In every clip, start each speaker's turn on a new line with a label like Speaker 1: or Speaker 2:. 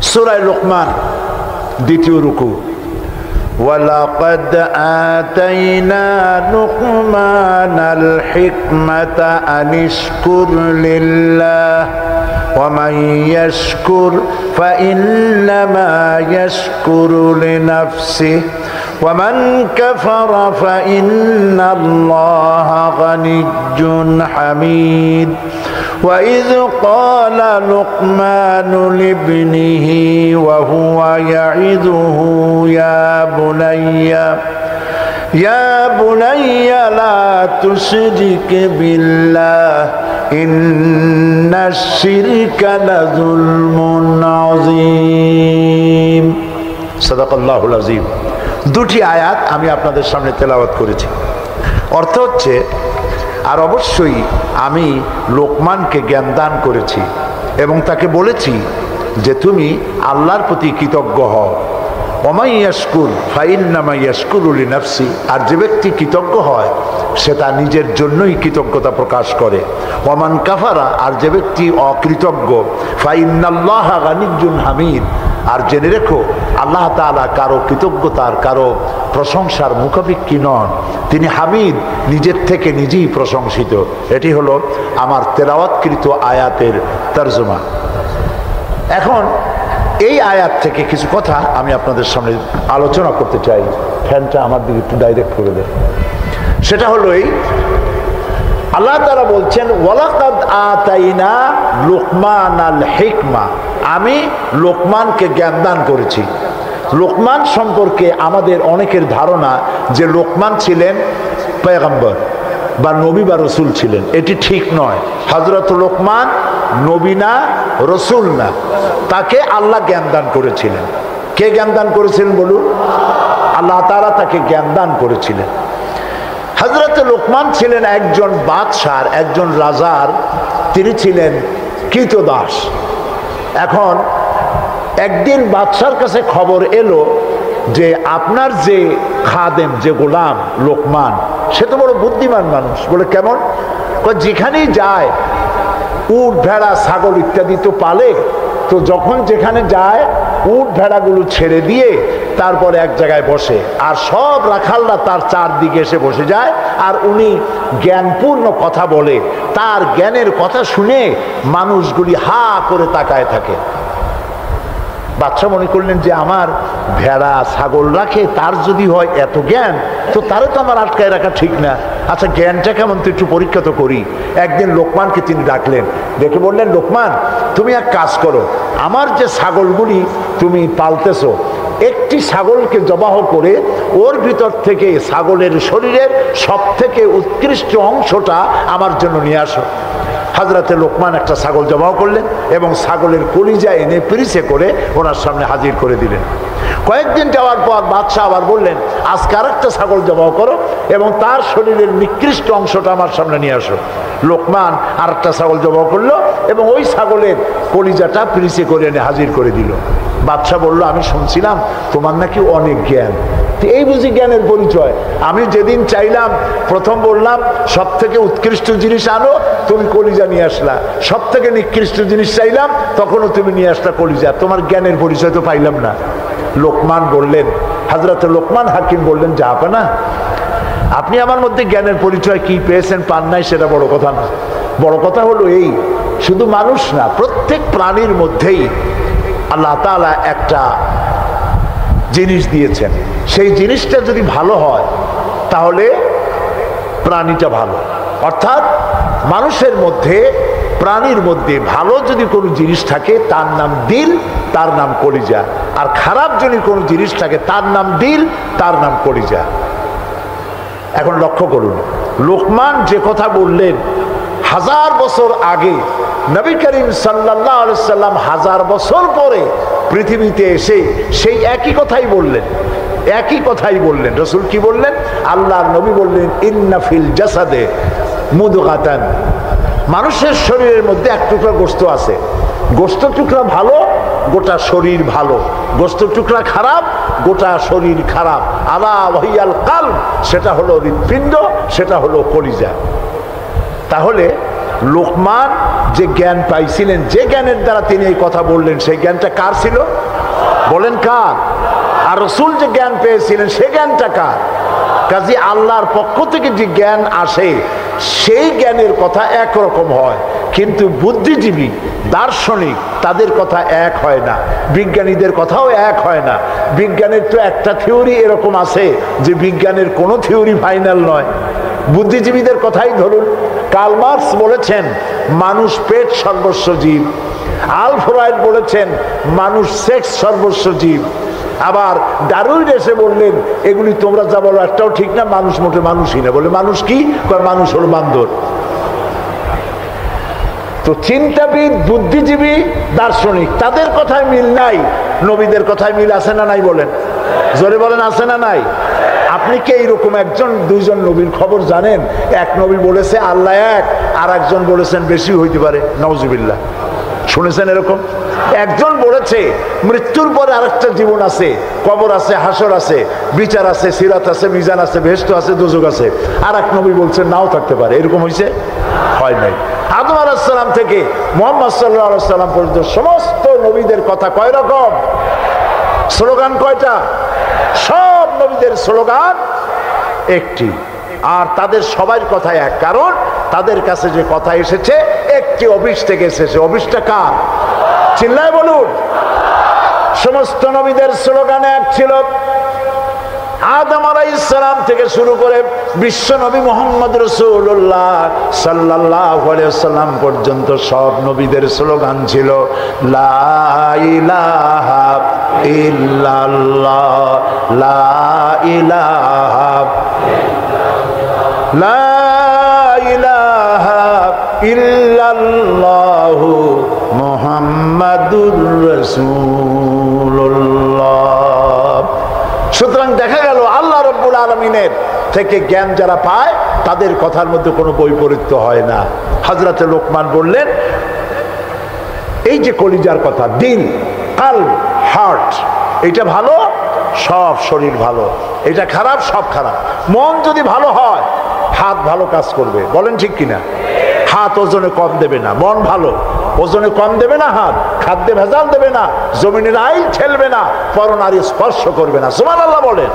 Speaker 1: সূরা লুকমান দ্বিতীয় রুকু। ওয়ালাকাদ আতাইনা লুকমানাল হিকমাতা আনিশকুর লিল্লাহ ওয়া মান ইয়াশকুর ফাইন্নামা ইয়াশকুরু লিনাফসিহি ওয়া মান কাফারা ফাইন্নাল্লাহা গানিয়্যুন হামিদ। وإذ قال لقمان لابنه وهو يعظه يا بني لا تشرك بالله إن الشرك لظلم عظيم। صدق الله العظيم। দুটি আয়াত আমি আপনাদের সামনে তেলাওয়াত করেছি। অর্থ হচ্ছে, আর অবশ্যই আমি লোকমানকে জ্ঞান দান করেছি এবং তাকে বলেছি যে তুমি আল্লাহর প্রতি কৃতজ্ঞ হও। ওমাই ইয়াশকুর ফাইন্নামা ইয়াশকুরু লিনাফসি, আর যে ব্যক্তি কৃতজ্ঞ হয় সে তার নিজের জন্যই কৃতজ্ঞতা প্রকাশ করে। ওমান কাফারা, আর যে ব্যক্তি অকৃতজ্ঞ, ফাইন্নাল্লাহা গানিয়্যুন হামিদ, আর জেনে রেখো আল্লাহ তাআলা কারো কৃতজ্ঞতার, কারো প্রশংসার মুখাপেক্ষী নন। তিনি হামিদ, নিজের থেকে নিজেই প্রশংসিত। এটি হলো আমার তেলাওয়াতকৃত আয়াতের তরজমা। এখন এই আয়াত থেকে কিছু কথা আমি আপনাদের সামনে আলোচনা করতে চাই। ফ্যানটা আমার দিকে একটু ডাইরেক্ট করে দেন। সেটা হলো এই, আল্লাহ তাআলা বলছেন ওয়ালাকাদ আতাইনা লুকমানাল হিকমা, আমি লোকমানকে জ্ঞান দান করেছি। লোকমান সম্পর্কে আমাদের অনেকের ধারণা যে লোকমান ছিলেন পয়গম্বর বা নবী বা রসুল ছিলেন। এটি ঠিক নয়। হযরত লোকমান নবী না, রসুল না, তাকে আল্লাহ জ্ঞান দান করেছিলেন। কে জ্ঞান দান করেছিলেন বলুন? আল্লাহ তাআলা তাকে জ্ঞান দান করেছিলেন। হযরত লোকমান ছিলেন একজন বাদশার, একজন রাজার, তিনি ছিলেন কৃতদাস। এখন একদিন বাদশার কাছে খবর এলো যে আপনার যে খাদেম, যে গোলাম লোকমান, সে তো বড় বুদ্ধিমান মানুষ। বলে কেমন? যেখানেই যায় উট ভেড়া ছাগল ইত্যাদি তো পালে, তো যখন যেখানে যায় উট ভেড়াগুলো ছেড়ে দিয়ে তারপরে এক জায়গায় বসে, আর সব রাখালরা তার চারদিকে এসে বসে যায়, আর উনি জ্ঞানপূর্ণ কথা বলে। তার জ্ঞানের কথা শুনে মানুষগুলি হা করে তাকায় থাকে। বাদশা মনে করলেন যে আমার ভেড়া ছাগল রাখে, তার যদি হয় এত জ্ঞান, তো তারও তো আমার আটকায় রাখা ঠিক না। আচ্ছা, জ্ঞানটা কেমন তো একটু পরীক্ষা তো করি। একদিন লোকমানকে তিনি ডাকলেন, ডেকে বললেন, লোকমান, তুমি এক কাজ করো, আমার যে ছাগলগুলি তুমি পালতেছো, একটি ছাগলকে জবাহ করে ওর ভিতর থেকে ছাগলের শরীরের সব থেকে উৎকৃষ্ট অংশটা আমার জন্য নিয়ে আসো। হযরতে লোকমান একটা ছাগল জবাহ করলেন এবং ছাগলের কলিজা এনে পিরিচে করে ওনার সামনে হাজির করে দিলেন। কয়েকদিন যাওয়ার পর বাদশাহ আবার বললেন, আজকে আরেকটা ছাগল জবাহ করো এবং তার শরীরের নিকৃষ্ট অংশটা আমার সামনে নিয়ে আসো। লোকমান আরেকটা ছাগল জবাহ করলো এবং ওই ছাগলের কলিজাটা পিরিচে করে এনে হাজির করে দিল। বাদশাহ বলল, আমি শুনছিলাম তোমার নাকি অনেক জ্ঞান, এই বুঝি জ্ঞানের পরিচয়। আমি যেদিন চাইলাম, প্রথম বললাম সব থেকে উৎকৃষ্ট জিনিস আনো, তুমি কলিজা নিয়ে আসলা। সব থেকে নিকৃষ্ট জিনিস চাইলাম, তখনও তুমি নিয়ে আসলা কলিজা। তোমার জ্ঞানের পরিচয় তো পাইলাম না। লোকমান বললেন, হযরত লোকমান হাকিম বললেন, জাহাপানা, আপনি আমার মধ্যে জ্ঞানের পরিচয় কি পেয়েছেন পান নাই সেটা বড় কথা না। বড় কথা হলো এই, শুধু মানুষ না, প্রত্যেক প্রাণীর মধ্যেই আল্লাহ তাআলা একটা জিনিস দিয়েছেন। সেই জিনিসটা যদি ভালো হয় তাহলে প্রাণীটা ভালো। অর্থাৎ মানুষের মধ্যে, প্রাণীর মধ্যে ভালো যদি কোনো জিনিস থাকে তার নাম দিল, তার নাম কলিজা। আর খারাপ যদি কোনো জিনিস থাকে তার নাম দিল, তার নাম কলিজা। এখন লক্ষ্য করুন, লোকমান যে কথা বললেন 1000 বছর আগে, নবী করিম সাল্লাল্লাহু আলাইহি সাল্লাম 1000 বছর পরে পৃথিবীতে এসে সেই একই কথাই বললেন। একই কথাই বললেন। রাসূল কি বললেন? আল্লাহর নবী বললেন, ইন্না ফিল জাসাদে মুদগাতান, মানুষের শরীরের মধ্যে এক টুকরা গোশত আছে। গোশত টুকরা ভালো, গোটা শরীর ভালো। গোশত টুকরা খারাপ, গোটা শরীর খারাপ। আলা ওয়াহিয়াল কালব, সেটা হলো হৃৎপিণ্ড, সেটা হলো কলিজা। তাহলে লোকমান যে জ্ঞান পাইছিলেন, যে জ্ঞানের দ্বারা তিনি এই কথা বললেন, সেই জ্ঞানটা কার ছিল? বলেন কার? আর রাসূল যে জ্ঞান পেয়েছিলেন সেই জ্ঞানটা কার? কাজী আল্লাহর পক্ষ থেকে যে জ্ঞান আসে সেই জ্ঞানের কথা একরকম হয়, কিন্তু বুদ্ধিজীবী দার্শনিক তাদের কথা এক হয় না, বিজ্ঞানীদের কথাও এক হয় না। বিজ্ঞানের তো একটা থিওরি এরকম আছে যে বিজ্ঞানের কোনো থিওরি ফাইনাল নয়। বুদ্ধিজীবীদের কথাই ধরুন, কার্ল মার্কস বলেছেন মানুষ পেট সর্বস্ব জীব, আলফ্রেড বলেছেন মানুষ সেক্স সর্বস্ব জীব, আবার ডারউইন এসে বললেন এগুলি তোমরা যা বলো একটাও ঠিক না, মানুষ মোটে মানুষই না। বলে মানুষ কি? মানুষ হলো বান্দর। তো চিন্তাবিদ, বুদ্ধিজীবী, দার্শনিক তাদের কথায় মিল নাই, নবীদের কথায় মিল আছে না নাই? বলেন, জোরে বলেন, আছে না নাই? আপনি কি এইরকম একজন দুইজন নবীর খবর জানেন? এক নবী বলেছে আল্লাহ এক, আর একজন বলেছেন বেশি হইতে পারে, নাউজুবিল্লাহ। শুনেছেন এরকম? একজন বলেছে মৃত্যুর পরে আরেকটা জীবন আছে, কবর আছে, হাসর আছে, বিচার আছে, সিরাত আছে, মিজান আছে, বেহেশত আছে, দোজখ আছে। আর এক নবী বলছেন নাও থাকতে পারে। এরকম হয়েছে? হয় নাই। আদম আলাইহিস সালাম থেকে মুহাম্মদ সাল্লাল্লাহু আলাইহি সাল্লাম পর্যন্ত সমস্ত নবীদের কথা কয় রকম? স্লোগান কয়টা? সব নবীদের স্লোগান একটি, আর তাদের সবার কথা এক, কারণ তাদের কাছে যে কথা এসেছে একটি অফিস থেকে এসেছে। অফিসটা কার? চিল্লায় বলুন। সমস্ত নবীদের স্লোগান এক ছিল। আদম আলাইহিস সালাম থেকে শুরু করে বিশ্ব নবী মুহাম্মদ রাসূলুল্লাহ সাল্লাল্লাহু আলাইহি ওয়াসাল্লাম পর্যন্ত সব নবীদের স্লোগান ছিল লা ইলাহা ইল্লাল্লাহ, লা ইলাহা লা ইলাহা ইল্লাল্লাহু মুহাম্মাদুর রাসূলুল্লাহ। সুতরাং দেখা গেল আল্লাহ রাব্বুল আলামিনের থেকে জ্ঞান যারা পায় তাদের কথার মধ্যে কোনো বৈপরীত্য হয় না। হযরতে লোকমান বললেন এই যে কলিজার কথা, দিল, কালব, হার্ট, এটা ভালো সব শরীর ভালো, এটা খারাপ সব খারাপ। মন যদি ভালো হয় হাত ভালো কাজ করবে, বলেন ঠিক কিনা? হাত ওজনে কম দেবে না, মন ভালো ওজনে কম দেবে না, হাত খাদ্যে ভেজাল দেবে না, জমিনের আইল ঠেলবে না, পরনারী স্পর্শ করবে না, সুবহানাল্লাহ বলেন।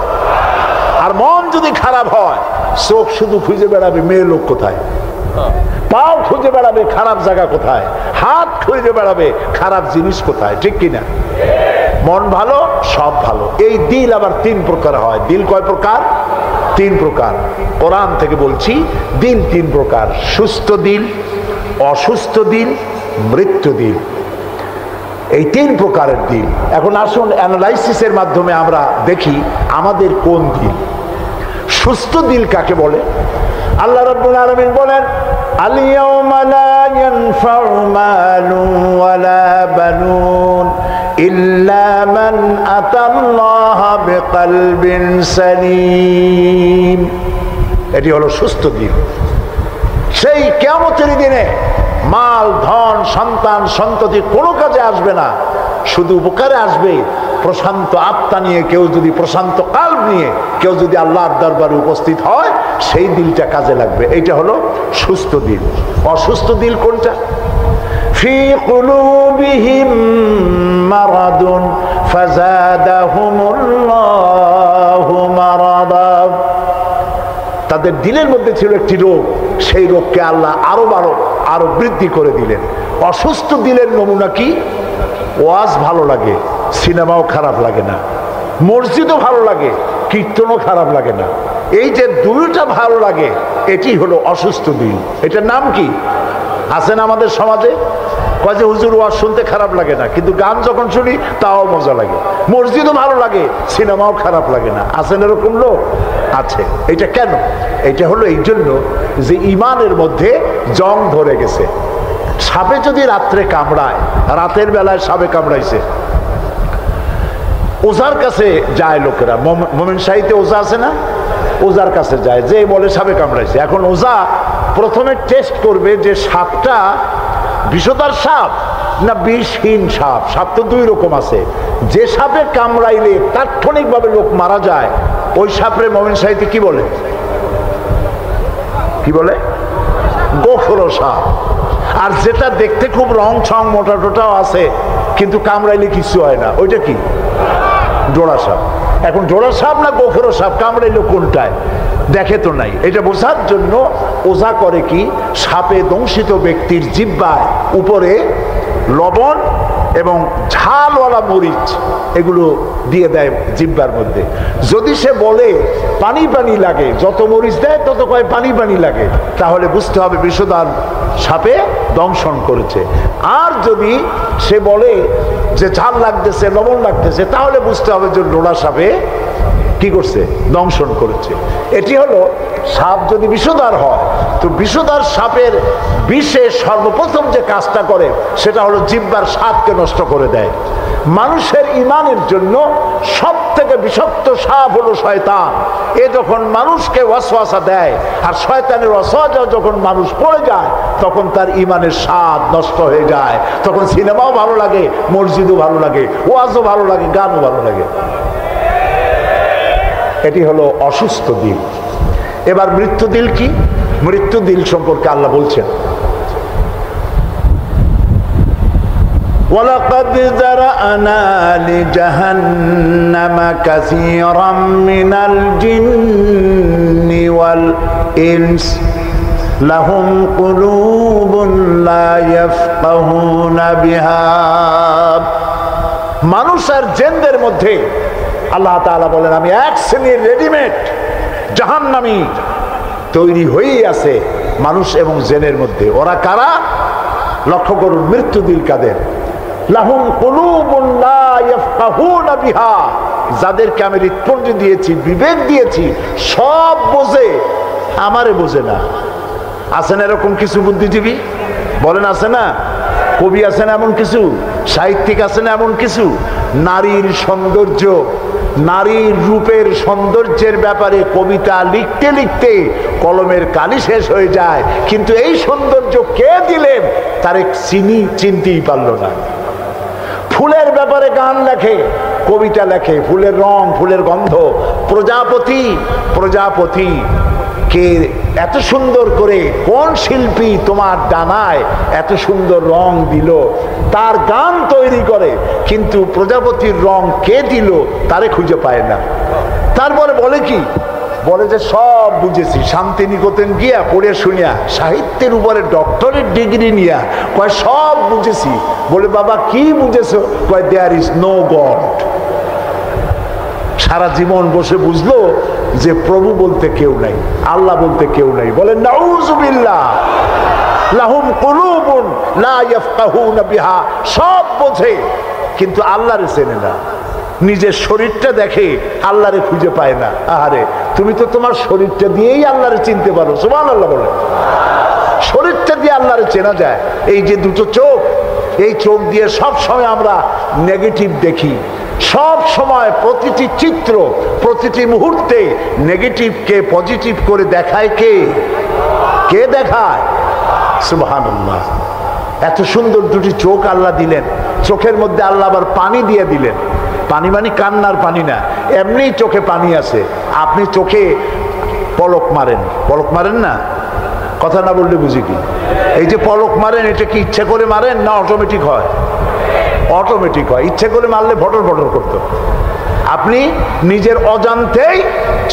Speaker 1: আর মন যদি খারাপ হয় চোখ শুধু খুঁজে বেড়াবে মেয়ে লোক কোথায়, পাও খুঁজে বেড়াবে খারাপ জায়গা কোথায়, হাত খুঁজে বেড়াবে খারাপ জিনিস কোথায়, ঠিক কিনা? মন ভালো সব ভালো। এই দিল আবার তিন প্রকার হয়। দিল কয় প্রকার? তিন প্রকার। কোরআন থেকে বলছি, দিল তিন প্রকার: সুস্থ দিল, অসুস্থ দিল, মৃত্যু দিল। এই তিন প্রকারের দিল। এখন আসুন অ্যানালাইসিসের মাধ্যমে আমরা দেখি আমাদের কোন দিল। সুস্থ দিল কাকে বলে? আল্লাহ রাব্বুল আলামিন বলেন আল-ইয়াওমা লা ইয়ানফাউ মালুন ওয়ালা বানুন ইল্লা মান আতাল্লাহা বিকলবিন সালিম। এটি হলো সুস্থ দিল। সেই কিয়ামতের দিনে মাল, ধন, সন্তান, সন্ততি কোনো কাজে আসবে না, শুধু উপকারে আসবে। প্রশান্ত আত্মা নিয়ে কেউ যদি, প্রশান্ত কাল্ব নিয়ে কেউ যদি আল্লাহর দরবারে উপস্থিত হয়, সেই দিলটা কাজে লাগবে। এইটা হলো সুস্থ দিল। অসুস্থ দিল কোনটা? ফি কুলুবিহিম মারাদুন ফাযাদাহুমুল্লাহু মারাদা। তাদের দিলের মধ্যে ছিল একটি রোগ, সেই রোগকে আল্লাহ আরো বৃদ্ধি করে দিলেন। অসুস্থ দিলের নমুনা কি? ওয়াজ ভালো লাগে, সিনেমাও খারাপ লাগে না, মসজিদও ভালো লাগে, কীর্তনও খারাপ লাগে না। এই যে দুইটা ভালো লাগে, এটি হলো অসুস্থ দিল। এটার নাম কি? আছেন আমাদের সমাজে, কয় যে হুজুর ওয়াজ শুনতে খারাপ লাগে না, কিন্তু গান যখন শুনি তাও মজা লাগে, মসজিদও ভালো লাগে, সিনেমাও খারাপ লাগে না। আছেন এরকম লোক? আছে। এটা কেন? এটা হলো এই জন্য যে ইমানের মধ্যে জং ধরে গেছে। সাপে যদি রাত্রে কামড়ায়, রাতের বেলায় সাপে কামড়াইছে, ওজার কাছে যায় লোকেরা। মোমেন শাহীতে ওজা আছে না? ওজার কাছে যায়, যে বলে সাপে কামড়াইছে। এখন ওজা প্রথমে টেস্ট করবে যে সাপটা বিষধর সাপ না বিষহীন সাপ। সাপ তো দুই রকম আছে। যে সাপে কামড়াইলে তাৎক্ষণিকভাবে লোক মারা যায়, ওই সাপরে মোমেন শাহীতে কি বলে? কি বলে? গোখরো সাপ। আর যেটা দেখতে খুব রং ছং মোটা টোটাও আছে কিন্তু কামড়াইলে কিছু হয় না, ওইটা কি? জোড়া সাপ। এখন জোড়া সাপ না গোখরো সাপ, কামড়াইলে কোনটায় দেখে তো নাই। এটা বোঝার জন্য ওঝা করে কি, সাপে দংশিত ব্যক্তির জিহ্বায় উপরে লবণ এবং ঝালওয়ালা মরিচ এগুলো দিয়ে দেয় জিহ্বার মধ্যে। যদি সে বলে পানি পানি লাগে, যত মরিচ দেয় তত কয় পানি পানি লাগে, তাহলে বুঝতে হবে বিষধর সাপে দংশন করেছে। আর যদি সে বলে যে ঝাল লাগতেছে, লবণ লাগতেছে, তাহলে বুঝতে হবে যে লোড়া সাপে কি করছে? দংশন করেছে। এটি হলো সাপ যদি বিষধর হয়, তো বিষধর সাপের বিষে সর্বপ্রথম যে কাজটা করে সেটা হলো জিহ্বার স্বাদকে নষ্ট করে দেয়। মানুষের ইমানের জন্য সব থেকে বিষাক্ত সাপ হলো শয়তান। এ যখন মানুষকে ওয়াসওয়াসা দেয় আর শয়তানের ওয়াসওয়াসা যখন মানুষ পড়ে যায় তখন তার ইমানের স্বাদ নষ্ট হয়ে যায়। তখন সিনেমাও ভালো লাগে, মসজিদও ভালো লাগে, ওয়াজও ভালো লাগে, গানও ভালো লাগে। এটি হলো অসুস্থ দিল। এবার মৃত্যু দিল কি? মৃত্যু দিল সম্পর্কে আল্লাহ বলছেন, ওয়ালাকাদ যারানা লিজাহান্নামা কাসীরাম মিনাল জিন্নি ওয়াল ইনস লাহুম কুলুবুন লা ইয়াফকাহুনা বিহা। মানুষ আর জিনদের মধ্যে আল্লাহ তাআলা বলেন আমি এক শ্রেণীর রেডিমেড জাহান্নামী তৈরি হয়েই আছে মানুষ এবং জিনের মধ্যে। ওরা কারা? লক্ষ্য করুন, মৃত্যু দিল কাদের? লাহুম কুলুবুন লা ইয়াফকাহুনা বিহা, যাদেরকে আমি হৃৎপিণ্ড দিয়েছি, বিবেক দিয়েছি, সব বোঝে, আমারে বোঝে না। আছেন এরকম কিছু বুদ্ধিজীবী? বলেন আছে না? কবি আছেন এমন কিছু, সাহিত্যিক আছেন এমন কিছু, নারীর সৌন্দর্য, নারীর রূপের সৌন্দর্যের ব্যাপারে কবিতা লিখতে লিখতে কলমের কালি শেষ হয়ে যায়, কিন্তু এই সৌন্দর্য কে দিলেন তার চিনতেই পারল না। ফুলের ব্যাপারে গান লেখে, কবিতা লেখে, ফুলের রং, ফুলের গন্ধ। প্রজাপতি, প্রজাপতি কে এত সুন্দর করে, কোন শিল্পী তোমার ডানায় এত সুন্দর রং দিল, তার গান তৈরি করে, কিন্তু প্রজাপতির রং কে দিল তারে খুঁজে পায় না। তারপরে বলে কি? বলে যে সব বুঝেছি, শান্তিনিকেতন গিয়া পড়ে শুনিয়া সাহিত্যের উপরে ডক্টরেট ডিগ্রি নিয়া কয় সব বুঝেছি। বলে বাবা কি বুঝেছো? কয় দেয়ার ইজ নো গড। সারা জীবন বসে বুঝলো যে প্রভু বলতে কেউ নাই, আল্লাহ বলতে কেউ নাই। বলে নাউযুবিল্লাহ, লাহুম কুলুবুন লা ইয়াফকাহুনা বিহা, সব বোঝে কিন্তু আল্লাহরে চেনে না। নিজের শরীরটা দেখে, আল্লাহরে খুঁজে পায় না। আহারে, তুমি তো তোমার শরীরটা দিয়েই আল্লাহরে চিনতে পারো। সুবহানাল্লাহ বলে, শরীরটা দিয়ে আল্লাহরে চেনা যায়। এই যে দুটো চোখ, এই চোখ দিয়ে সব সময় আমরা নেগেটিভ দেখি। সব সময় প্রতিটি চিত্র, প্রতিটি মুহূর্তে নেগেটিভকে পজিটিভ করে দেখায় কে? কে দেখায়? সুবহানাল্লাহ। এত সুন্দর দুটি চোখ আল্লাহ দিলেন, চোখের মধ্যে আল্লাহ আবার পানি দিয়ে দিলেন। পানি মানে কান্নার পানি না, এমনি চোখে পানি আছে। আপনি চোখে পলক মারেন, পলক মারেন না? কথা না বললে বুঝি কি? এই যে পলক মারেন, এটা কি ইচ্ছে করে মারেন না অটোমেটিক হয়? অটোমেটিক হয়। ইচ্ছে করে মারলে ফটর ফটর করতো। আপনি নিজের অজান্তেই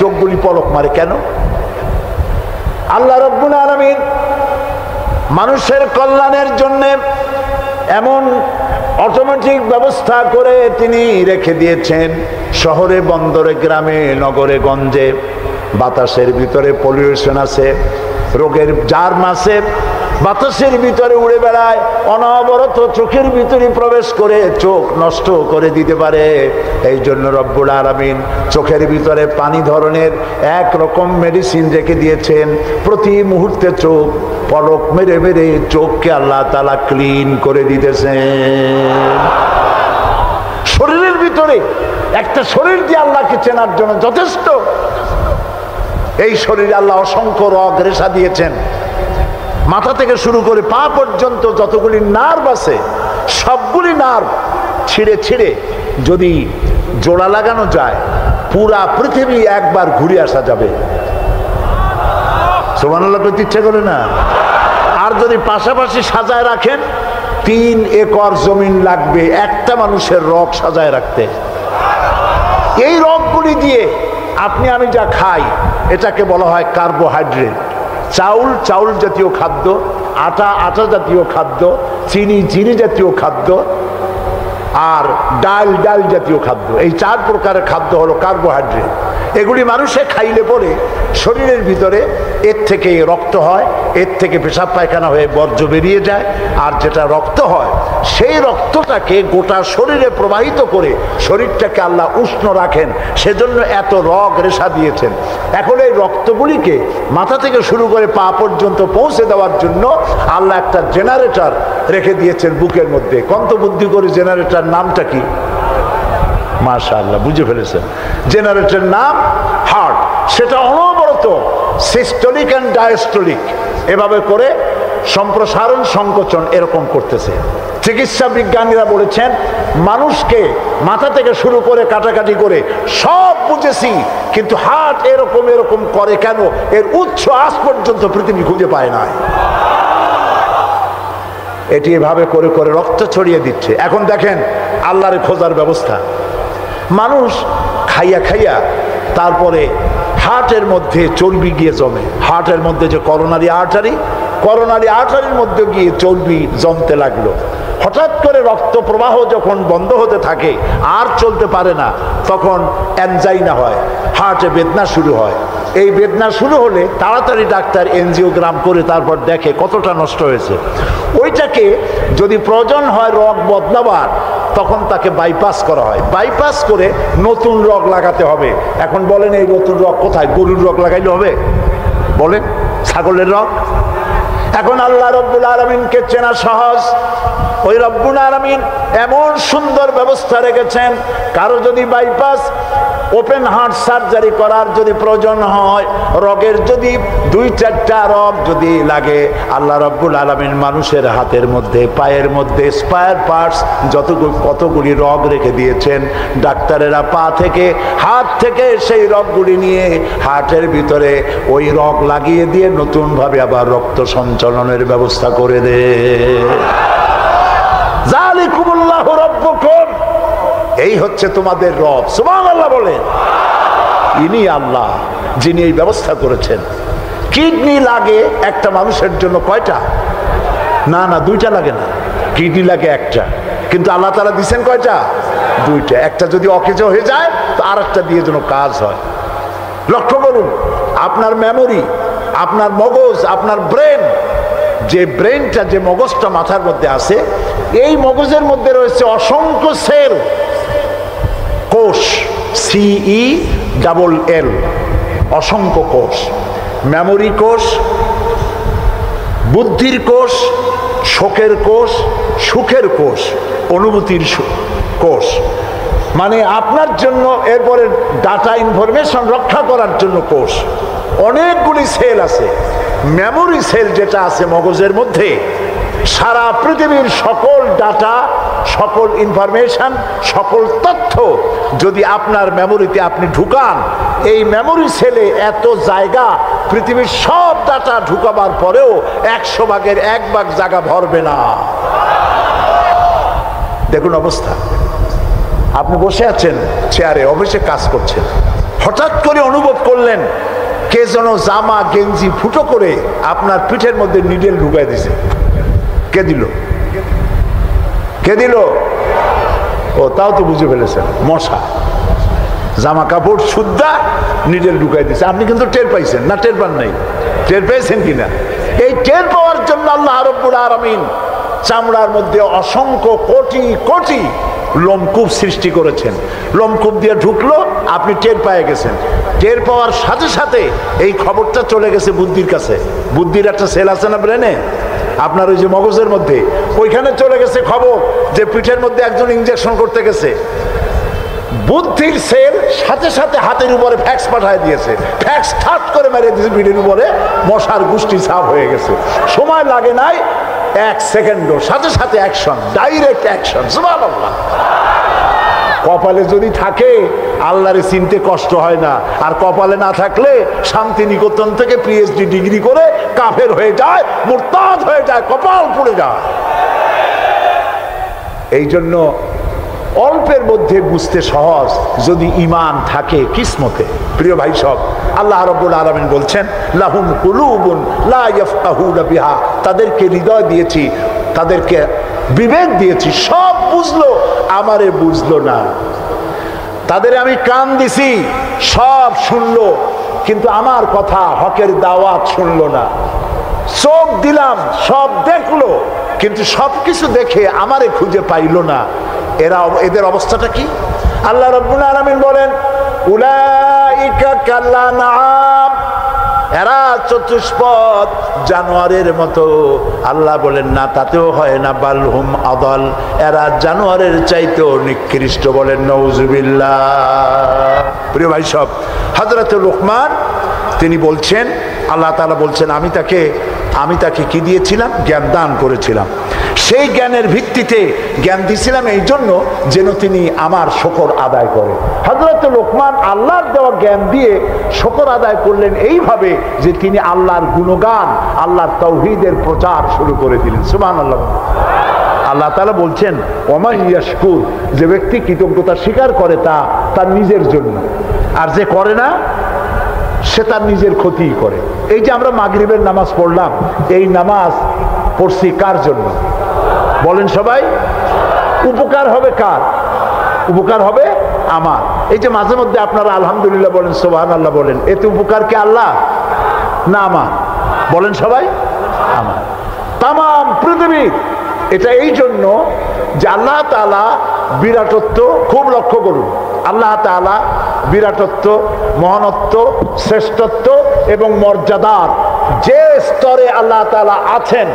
Speaker 1: চোখগুলি পলক মারে কেন? আল্লাহ রাব্বুল আলামিন মানুষের কল্যাণের জন্য এমন অটোমেটিক ব্যবস্থা করে তিনি রেখে দিয়েছেন। শহরে, বন্দরে, গ্রামে, নগরে, গঞ্জে বাতাসের ভিতরে পলিউশন আছে, রোগের জার্ম আছে, বাতাসের ভিতরে উড়ে বেড়ায়, অনবরত চোখের ভিতরে প্রবেশ করে চোখ নষ্ট করে দিতে পারে। এই জন্য রব্বুল আলামিন চোখের ভিতরে পানি ধরনের এক রকম মেডিসিন রেখে দিয়েছেন। প্রতি মুহূর্তে চোখ পলক মেরে মেরে চোখকে আল্লাহ তাআলা ক্লিন করে দিতেছেন। শরীরের ভিতরে একটা শরীর দিয়ে আল্লাহকে চেনার জন্য যথেষ্ট। এই শরীরে আল্লাহ অসংখ্য রগ রেশা দিয়েছেন। মাথা থেকে শুরু করে পা পর্যন্ত যতগুলি নার্ভ আছে, সবগুলি নার্ভ ছিঁড়ে ছিঁড়ে যদি জোড়া লাগানো যায়, পুরা পৃথিবী একবার ঘুরে আসা যাবে। সুবহানাল্লাহ করতে ইচ্ছে করে না? যদি পাশাপাশি সাজায় রাখেন 3 একর জমিন লাগবে একটা মানুষের রগ সাজায় রাখতে। এই রগগুলি দিয়ে আপনি আমি যা খাই এটাকে বলা হয় কার্বোহাইড্রেট। চাউল জাতীয় খাদ্য, আটা জাতীয় খাদ্য, চিনি জাতীয় খাদ্য, আর ডাল জাতীয় খাদ্য। এই 4 প্রকারের খাদ্য হলো কার্বোহাইড্রেট। এগুলি মানুষে খাইলে পরে শরীরের ভিতরে এর থেকে রক্ত হয়, এর থেকে পেশাব পায়খানা হয়ে বর্জ্য বেরিয়ে যায়, আর যেটা রক্ত হয় সেই রক্তটাকে গোটা শরীরে প্রবাহিত করে শরীরটাকে আল্লাহ উষ্ণ রাখেন। সেজন্য এত রগ রেশা দিয়েছেন। এখন এই রক্তগুলিকে মাথা থেকে শুরু করে পা পর্যন্ত পৌঁছে দেওয়ার জন্য আল্লাহ একটা জেনারেটর রেখে দিয়েছেন বুকের মধ্যে। কন্তবুদ্ধি করে জেনারেটর নামটা কি? মাশাআল্লাহ, বুঝে ফেলেছেন। জেনারেটরের নাম হার্ট। সেটা অনবরত সিস্টোলিক অ্যান্ড ডায়াস্টোলিক এভাবে করে সম্প্রসারণ সংকোচন এরকম করতেছে। চিকিৎসা বিজ্ঞানীরা বলেছেন মানুষকে মাথা থেকে শুরু করে কাটাকাটি করে সব বুঝেছি, কিন্তু হার্ট এরকম করে কেন, এর উৎস আজ পর্যন্ত পৃথিবী খুঁজে পায় না। এটি এভাবে করে করে রক্ত ছড়িয়ে দিচ্ছে। এখন দেখেন আল্লাহর খোঁজার ব্যবস্থা। মানুষ খাইয়া তারপরে হার্টের মধ্যে চর্বি গিয়ে জমে। হার্টের মধ্যে যে করোনারি আর্টারির মধ্যে গিয়ে চর্বি জমতে লাগলো। হঠাৎ করে রক্ত প্রবাহ যখন বন্ধ হতে থাকে, আর চলতে পারে না, তখন অ্যানজাইনা হয়, হার্টে বেদনা শুরু হয়। এই বেদনা শুরু হলে তাড়াতাড়ি ডাক্তার এনজিওগ্রাম করে তারপর দেখে কতটা নষ্ট হয়েছে। ওইটাকে যদি প্রয়োজন হয় রগ বদলাবার, তখন তাকে বাইপাস করা হয়। বাইপাস করে নতুন রগ লাগাতে হবে। এখন বলেন এই নতুন রগ কোথায়? গরুর রগ লাগাইলে হবে? বলেন ছাগলের রগ? এখন আল্লাহ রব্বুল আলামিনকে চেনা সহজ। ওই রব্বুল আলামিন এমন সুন্দর ব্যবস্থা রেখেছেন, কারো যদি বাইপাস ওপেন হার্ট সার্জারি করার যদি প্রয়োজন হয়, রগের যদি 2-4টা রগ যদি লাগে, আল্লাহ রব্বুল আলামিন মানুষের হাতের মধ্যে, পায়ের মধ্যে স্পায়ার পার্টস কতগুলি রগ রেখে দিয়েছেন। ডাক্তারেরা পা থেকে, হাত থেকে সেই রগগুলি নিয়ে হার্টের ভিতরে ওই রগ লাগিয়ে দিয়ে নতুনভাবে আবার রক্ত সঞ্চালনের ব্যবস্থা করে দেয়। যালিকুমুল্লাহু রাব্বুকুম, এই হচ্ছে তোমাদের রব। সুবহানাল্লাহ বলেন। ইনি আল্লাহ যিনি এই ব্যবস্থা করেছেন। কিডনি লাগে একটা মানুষের জন্য কয়টা? না 2টা লাগে না, কিডনি লাগে একটা, কিন্তু আল্লাহ তাআলা দিয়েছেন কয়টা? 2টা। একটা যদি অকেজ হয়ে যায় তো আরেকটা দিয়ে যেন কাজ হয়। লক্ষ্য করুন, আপনার মেমোরি, আপনার মগজ, আপনার ব্রেন, যে ব্রেনটা, যে মগজটা মাথার মধ্যে আছে, এই মগজের মধ্যে রয়েছে অসংখ্য সেল, কোষ, CELL, অসংখ্য কোষ। মেমোরি কোষ, বুদ্ধির কোষ, শোকের কোষ, সুখের কোষ, অনুভূতির কোষ। মানে আপনার জন্য, এরপরে ডাটা ইনফরমেশন রক্ষা করার জন্য কোষ। অনেকগুলি সেল আছে। মেমোরি সেল যেটা আছে মগজের মধ্যে, সারা পৃথিবীর সকল ডাটা, সকল ইনফরমেশন, সকল তথ্য যদি আপনার মেমোরিতে আপনি ঢুকান, এই মেমোরি সেলে এত জায়গা, পৃথিবীর সব ডাটা ঢুকাবার পরেও 100 ভাগের 1 ভাগ জায়গা ভরবে না। দেখুন অবস্থা। আপনি বসে আছেন চেয়ারে, অফিসে কাজ করছেন, হঠাৎ করে অনুভব করলেন কে যেন জামা গেঞ্জি ফুটো করে আপনার পিঠের মধ্যে নিডেল ঢুকাই দিছে। কে দিল? কে দিল? ও, তাও তো বুঝে ফেলেছেন, মশা। জামা কাপড় সুদ্ধা নিডেল ঢুকাই দিছে। আপনি কিন্তু টের পাইছেন না? টের পান নাই? টের পেয়েছেন কিনা? এই টের পাওয়ার জন্য আল্লাহ রাব্বুল আলামিন চামড়ার মধ্যে অসংখ্য কোটি কোটি লোমকূপ সৃষ্টি করেছেন। লোমকূপ দিয়ে ঢুকলো, আপনি টের পেয়ে গেছেন। টের পাওয়ার সাথে সাথে এই খবরটা চলে গেছে বুদ্ধির কাছে। বুদ্ধির একটা সেল আছে না ব্রেনে, আপনার ওই যে মগজের মধ্যে, ওইখানে চলে গেছে খবর যে পিঠের মধ্যে একজন ইনজেকশন করতে গেছে। বুদ্ধির সেল সাথে সাথে হাতের উপরে ফ্যাক্স পাঠিয়ে দিয়েছে। ফ্যাক্স ঠাট করে মেরে দিয়েছে পিঠের উপরে, মশার গুষ্টি সাফ হয়ে গেছে। সময় লাগে নাই 1 সেকেন্ডও, সাথে সাথে অ্যাকশন, ডাইরেক্ট অ্যাকশন। সুবহানাল্লাহ। কপালে যদি থাকে আল্লাহরে চিনতে কষ্ট হয় না, আর কপালে না থাকলে শান্তিনিকেতন থেকে PhD ডিগ্রি করে কাফের হয়ে যায়, মুরতাদ হয়ে যায়, কপাল পুড়ে যায়। এই জন্য অল্পের মধ্যে বুঝতে সহজ, যদি ঈমান থাকে কিসমতে। প্রিয় ভাই সব, আল্লাহ রাব্বুল আলামিন বলছেন লাহুম কুলুবুন লা ইয়াফকাহুনা বিহা, তাদেরকে হৃদয় দিয়েছি, তাদেরকে বিবেক দিয়েছি, সব বুঝলো, আমারে বুঝলো না। তাদের আমি কান দিছি, সব শুনলো, কিন্তু আমার কথা হকের দাওয়াত শুনলো না। চোখ দিলাম, সব দেখলো, কিন্তু সবকিছু দেখে আমারে খুঁজে পাইল না। এদের অবস্থাটা কি? আল্লাহ রাব্বুল আলামিন বলেন উলাইকা কাল্লানাম, এরা চতুষ্পদ জানোয়ারের মতো। আল্লাহ বলেন না, তাতেও হয় না, বালহুম আদাল, এরা জানোয়ারের চাইতেও নিকৃষ্ট। বলেন নাউজুবিল্লাহ। প্রিয় ভাই সব, হযরত লোকমান তিনি বলছেন, আল্লাহ তাআলা বলছেন আমি তাকে কি দিয়েছিলাম? জ্ঞান দান করেছিলাম। সেই জ্ঞানের ভিত্তিতে জ্ঞান দিয়েছিলাম এই জন্য যেন তিনি আমার শুকর আদায় করে। হযরত লোকমান আল্লাহর দেওয়া জ্ঞান দিয়ে শুকর আদায় করলেন এইভাবে যে তিনি আল্লাহর গুণগান, আল্লাহর তাওহীদের প্রচার শুরু করে দিলেন। সুবহানাল্লাহ। আল্লাহ তাআলা বলছেন ওমান ইয়াশকুর, যে ব্যক্তি কৃতজ্ঞতা স্বীকার করে তা তার নিজের জন্য, আর যে করে না সে তার নিজের ক্ষতি করে। এই যে আমরা মাগরিবের নামাজ পড়লাম, এই নামাজ পড়ছি কার জন্য? বলেন সবাই। উপকার হবে কার? উপকার হবে আমার। এই যে মাঝে মধ্যে আপনারা আলহামদুলিল্লাহ বলেন, সুবহানাল্লাহ বলেন, এতে উপকার কি আল্লাহ না আমার? বলেন সবাই। আমার। তামাম পৃথিবী এটা এই জন্য যে আল্লাহ তাআলা বিরাটত্ব, খুব লক্ষ্য করুন, আল্লাহ তাআলা বিরাটত্ব, মহানত্ব, শ্রেষ্ঠত্ব এবং মর্যাদার যে স্তরে আল্লাহ তাআলা আছেন,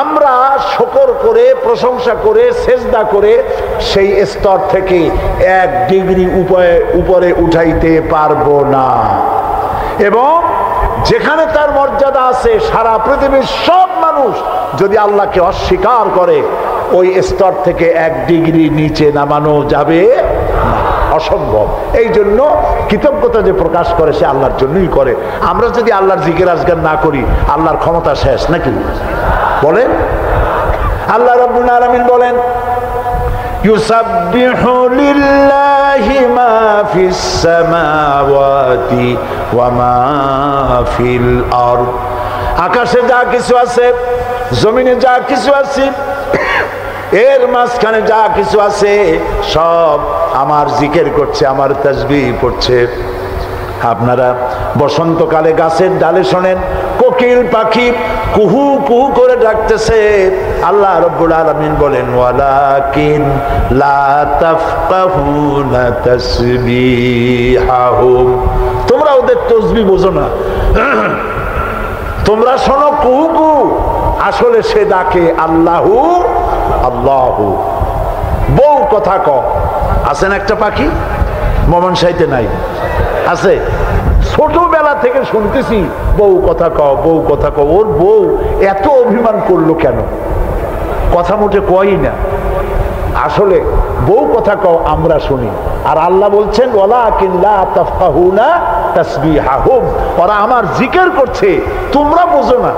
Speaker 1: আমরা শুকর করে, প্রশংসা করে, সেজদা করে সেই স্তর থেকে 1 ডিগ্রি উপরে উঠাইতে পারবো না। এবং যেখানে তার মর্যাদা আছে, সারা পৃথিবীর সব মানুষ যদি আল্লাহকে অস্বীকার করে, ওই স্তর থেকে 1 ডিগ্রি নিচে নামানো যাবে না, অসম্ভব। এই জন্য কৃতজ্ঞতা যে প্রকাশ করে সে আল্লাহর জন্যই করে। আমরা যদি আল্লাহর জিকির আজগার না করি, আল্লাহর ক্ষমতা শেষ নাকি? বলেন। আল্লাহ রাব্বুল আলামিন বলেন ইউসাব্বিহু লিল্লাহি মা ফিস সামাওয়াতি ওয়া মা ফিল আরদ, আকাশে যা কিছু আছে, জমিনে যা কিছু আছে, এর মাঝখানে যা কিছু আছে, সব আমার জিকির করছে, আমার তাসবিহ পড়ছে। আপনারা বসন্তকালে গাছের ডালে শোনেন কোকিল পাখি কুহু কুহু করে ডাকতেছে। আল্লাহ রাব্বুল আলামিন বলেন ওয়ালাকিন লা তাফকাহুনা তাসবিহাহুম, তোমরা ওদের তাসবিহ বোঝো না, তোমরা শোনো কুহু কুহু, আসলে সে ডাকে আল্লাহু আল্লাহু। বউ কথা ক, আছেন একটা পাখি মমন সাইতে নাই, আছে, ছোটবেলা থেকে শুনতেছি বউ কথা কও, বউ কথা কও। ওর বউ এত অভিমান করলো কেন? কথা মোটে কই না। আসলে বউ কথা কও আমরা শুনি, আর আল্লাহ বলছেন ওয়ালাকিন লা তাফকাহুনা তাসবিহাহুম, ওরা আমার জিকির করছে, তোমরা বুঝো না।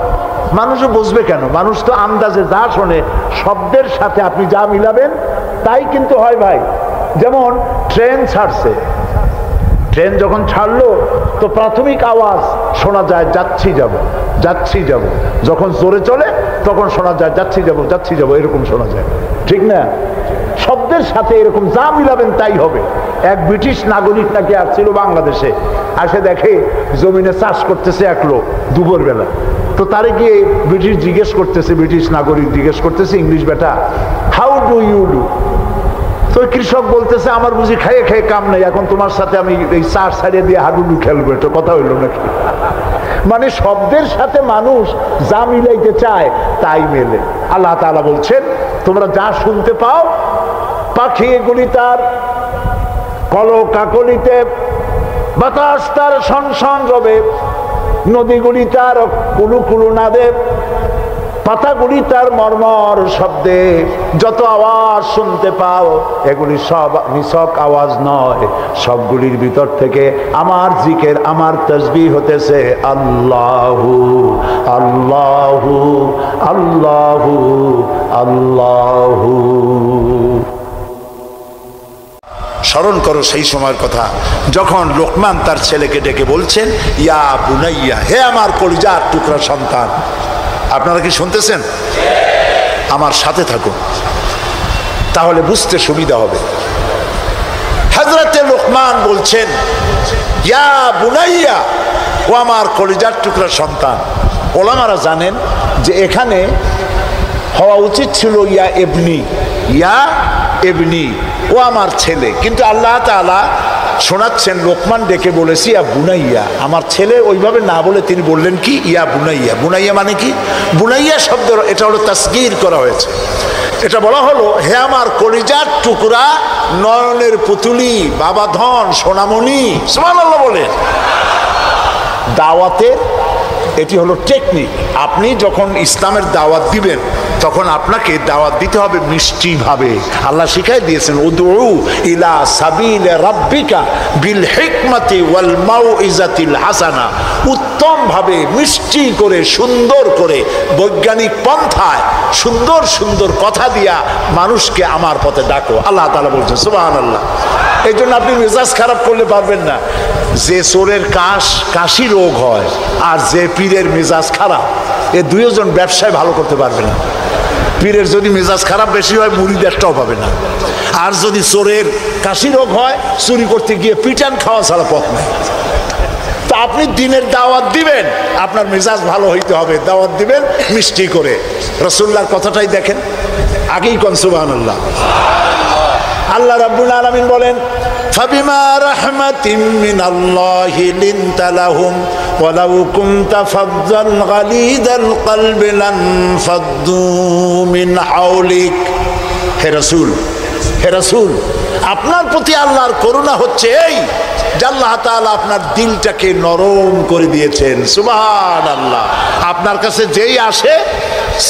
Speaker 1: মানুষও বুঝবে কেন? মানুষ তো আন্দাজে যা শোনে, শব্দের সাথে আপনি যা মিলাবেন তাই কিন্তু হয় ভাই। যেমন ট্রেন ছাড়ছে, ট্রেন যখন ছাড়লো তো প্রাথমিক আওয়াজ শোনা যায় যাচ্ছি যাব, যাচ্ছি যাব। যখন জোরে চলে তখন শোনা যায় যাচ্ছি যাব, যাচ্ছি যাব, এরকম শোনা যায়, ঠিক না? শব্দের সাথে এরকম যা মিলাবেন তাই হবে। এক ব্রিটিশ নাগরিক নাকি আসছিল বাংলাদেশে, আসে দেখে জমিনে চাষ করতেছে এক লোক দুপুরবেলা। তো তারে গিয়ে ব্রিটিশ জিজ্ঞেস করতেছে, ব্রিটিশ নাগরিক জিজ্ঞেস করতেছে ইংলিশ, বেটা হাউ ডু ইউ ডু? তো কৃষক বলতেছে আমার বুঝি খাইয়ে খাইয়ে কাম নেই, এখন তোমার সাথে আমি এই চার ছাড়িয়ে দিয়ে হাডুডু খেলবো, এটা কথা হইলো নাকি? মানে শব্দের সাথে মানুষ যা মিলাইতে চায় তাই মেলে। আল্লাহ তাআলা বলছেন তোমরা যা শুনতে পাও, পাখি এগুলি তার কলকাকলিতে, বাতাস তার শনশন রবে, নদীগুলি তার কুলু কুলু নাদে, পাতাগুলি তার মর্মর শব্দে যত আওয়াজ শুনতে পাও এগুলি সব নিছক আওয়াজ নয়, সবগুলির ভিতর থেকে আমার জিকির, আমার তাসবিহ হতেছে আল্লাহু আল্লাহু আল্লাহু আল্লাহু। স্মরণ করো সেই সময়ের কথা যখন লোকমান তার ছেলেকে ডেকে বলছেন ইয়া বুনাইয়া, হে আমার কলিজার টুকরা সন্তান। আপনারা কি শুনতেছেন? আমার সাথে থাকুন, তাহলে বুঝতে সুবিধা হবে। হযরতে লোকমান বলছেন ইয়া বুনাইয়া, ও আমার কলিজার টুকরা সন্তান। ওলামারা জানেন যে এখানে হওয়া উচিত ছিল ইয়া ইবনি, ইয়া ইবনি, ও আমার ছেলে, কিন্তু আল্লাহ তাআলা শোনাচ্ছেন লোকমান ডেকে বলেছি ইয়া বুনাইয়া, আমার ছেলে, ওইভাবে না বলে তিনি বললেন কি ইয়া বুনাইয়া। বুনাইয়া মানে কি? বুনাইয়া শব্দ এটা হলো তাসগীর করা হয়েছে। এটা বলা হলো হে আমার কলিজার টুকরা, নয়নের পুতুলি, বাবা ধন, সোনামণি। সুবহানাল্লাহ বলেন। দাওয়াতের এটি হলো টেকনিক। আপনি যখন ইসলামের দাওয়াত দিবেন তখন আপনাকে দাওয়াত দিতে হবে মিষ্টি ভাবে। আল্লাহ শিখাই দিয়েছেন উদউ ইলা সাবিল রাব্বিকা বিল হিকমাতি ওয়াল মাউইজাতিল হাসানা, উত্তম ভাবে মিষ্টি করে সুন্দর করে বৈজ্ঞানিক পন্থায় সুন্দর সুন্দর কথা দিয়া মানুষকে আমার পথে ডাকো। আল্লাহ তাআলা বলছেন সুবহানাল্লাহ। এই জন্য আপনি মেজাজ খারাপ করলে পারবেন না। যে চোরের কাশি রোগ হয় আর যে পীরের মেজাজ খারাপ, এ দুইজন ব্যবসায় ভালো করতে পারবে না। পীরের যদি মেজাজ খারাপ বেশি হয় মুরিদেরটাও পাবে না, আর যদি চোরের কাশি রোগ হয় চুরি করতে গিয়ে পিটান খাওয়া ছাড়া পথ নেই। তা আপনি দিনের দাওয়াত দিবেন, আপনার মেজাজ ভালো হইতে হবে। দাওয়াত দিবেন মিষ্টি করে। রাসূলুল্লাহর কথাটাই দেখেন, আগেই কোন সুবহানাল্লাহ। আল্লাহ রাব্বুল আলামিন বলেন ফাবিমা রাহমাতিম মিনাল্লাহি লিনতা লাহুম ওয়ালাউ কুনতা ফাযযান গালিযাল কলবি লানফাদ্দু মিন হাওলিক। হে রাসূল, হে রাসূল, আপনার প্রতি আল্লাহর করুণা হচ্ছে এই যে আল্লাহ তাআলা আপনার দিলটাকে নরম করে দিয়েছেন। সুবহানাল্লাহ। আপনার কাছে যেই আসে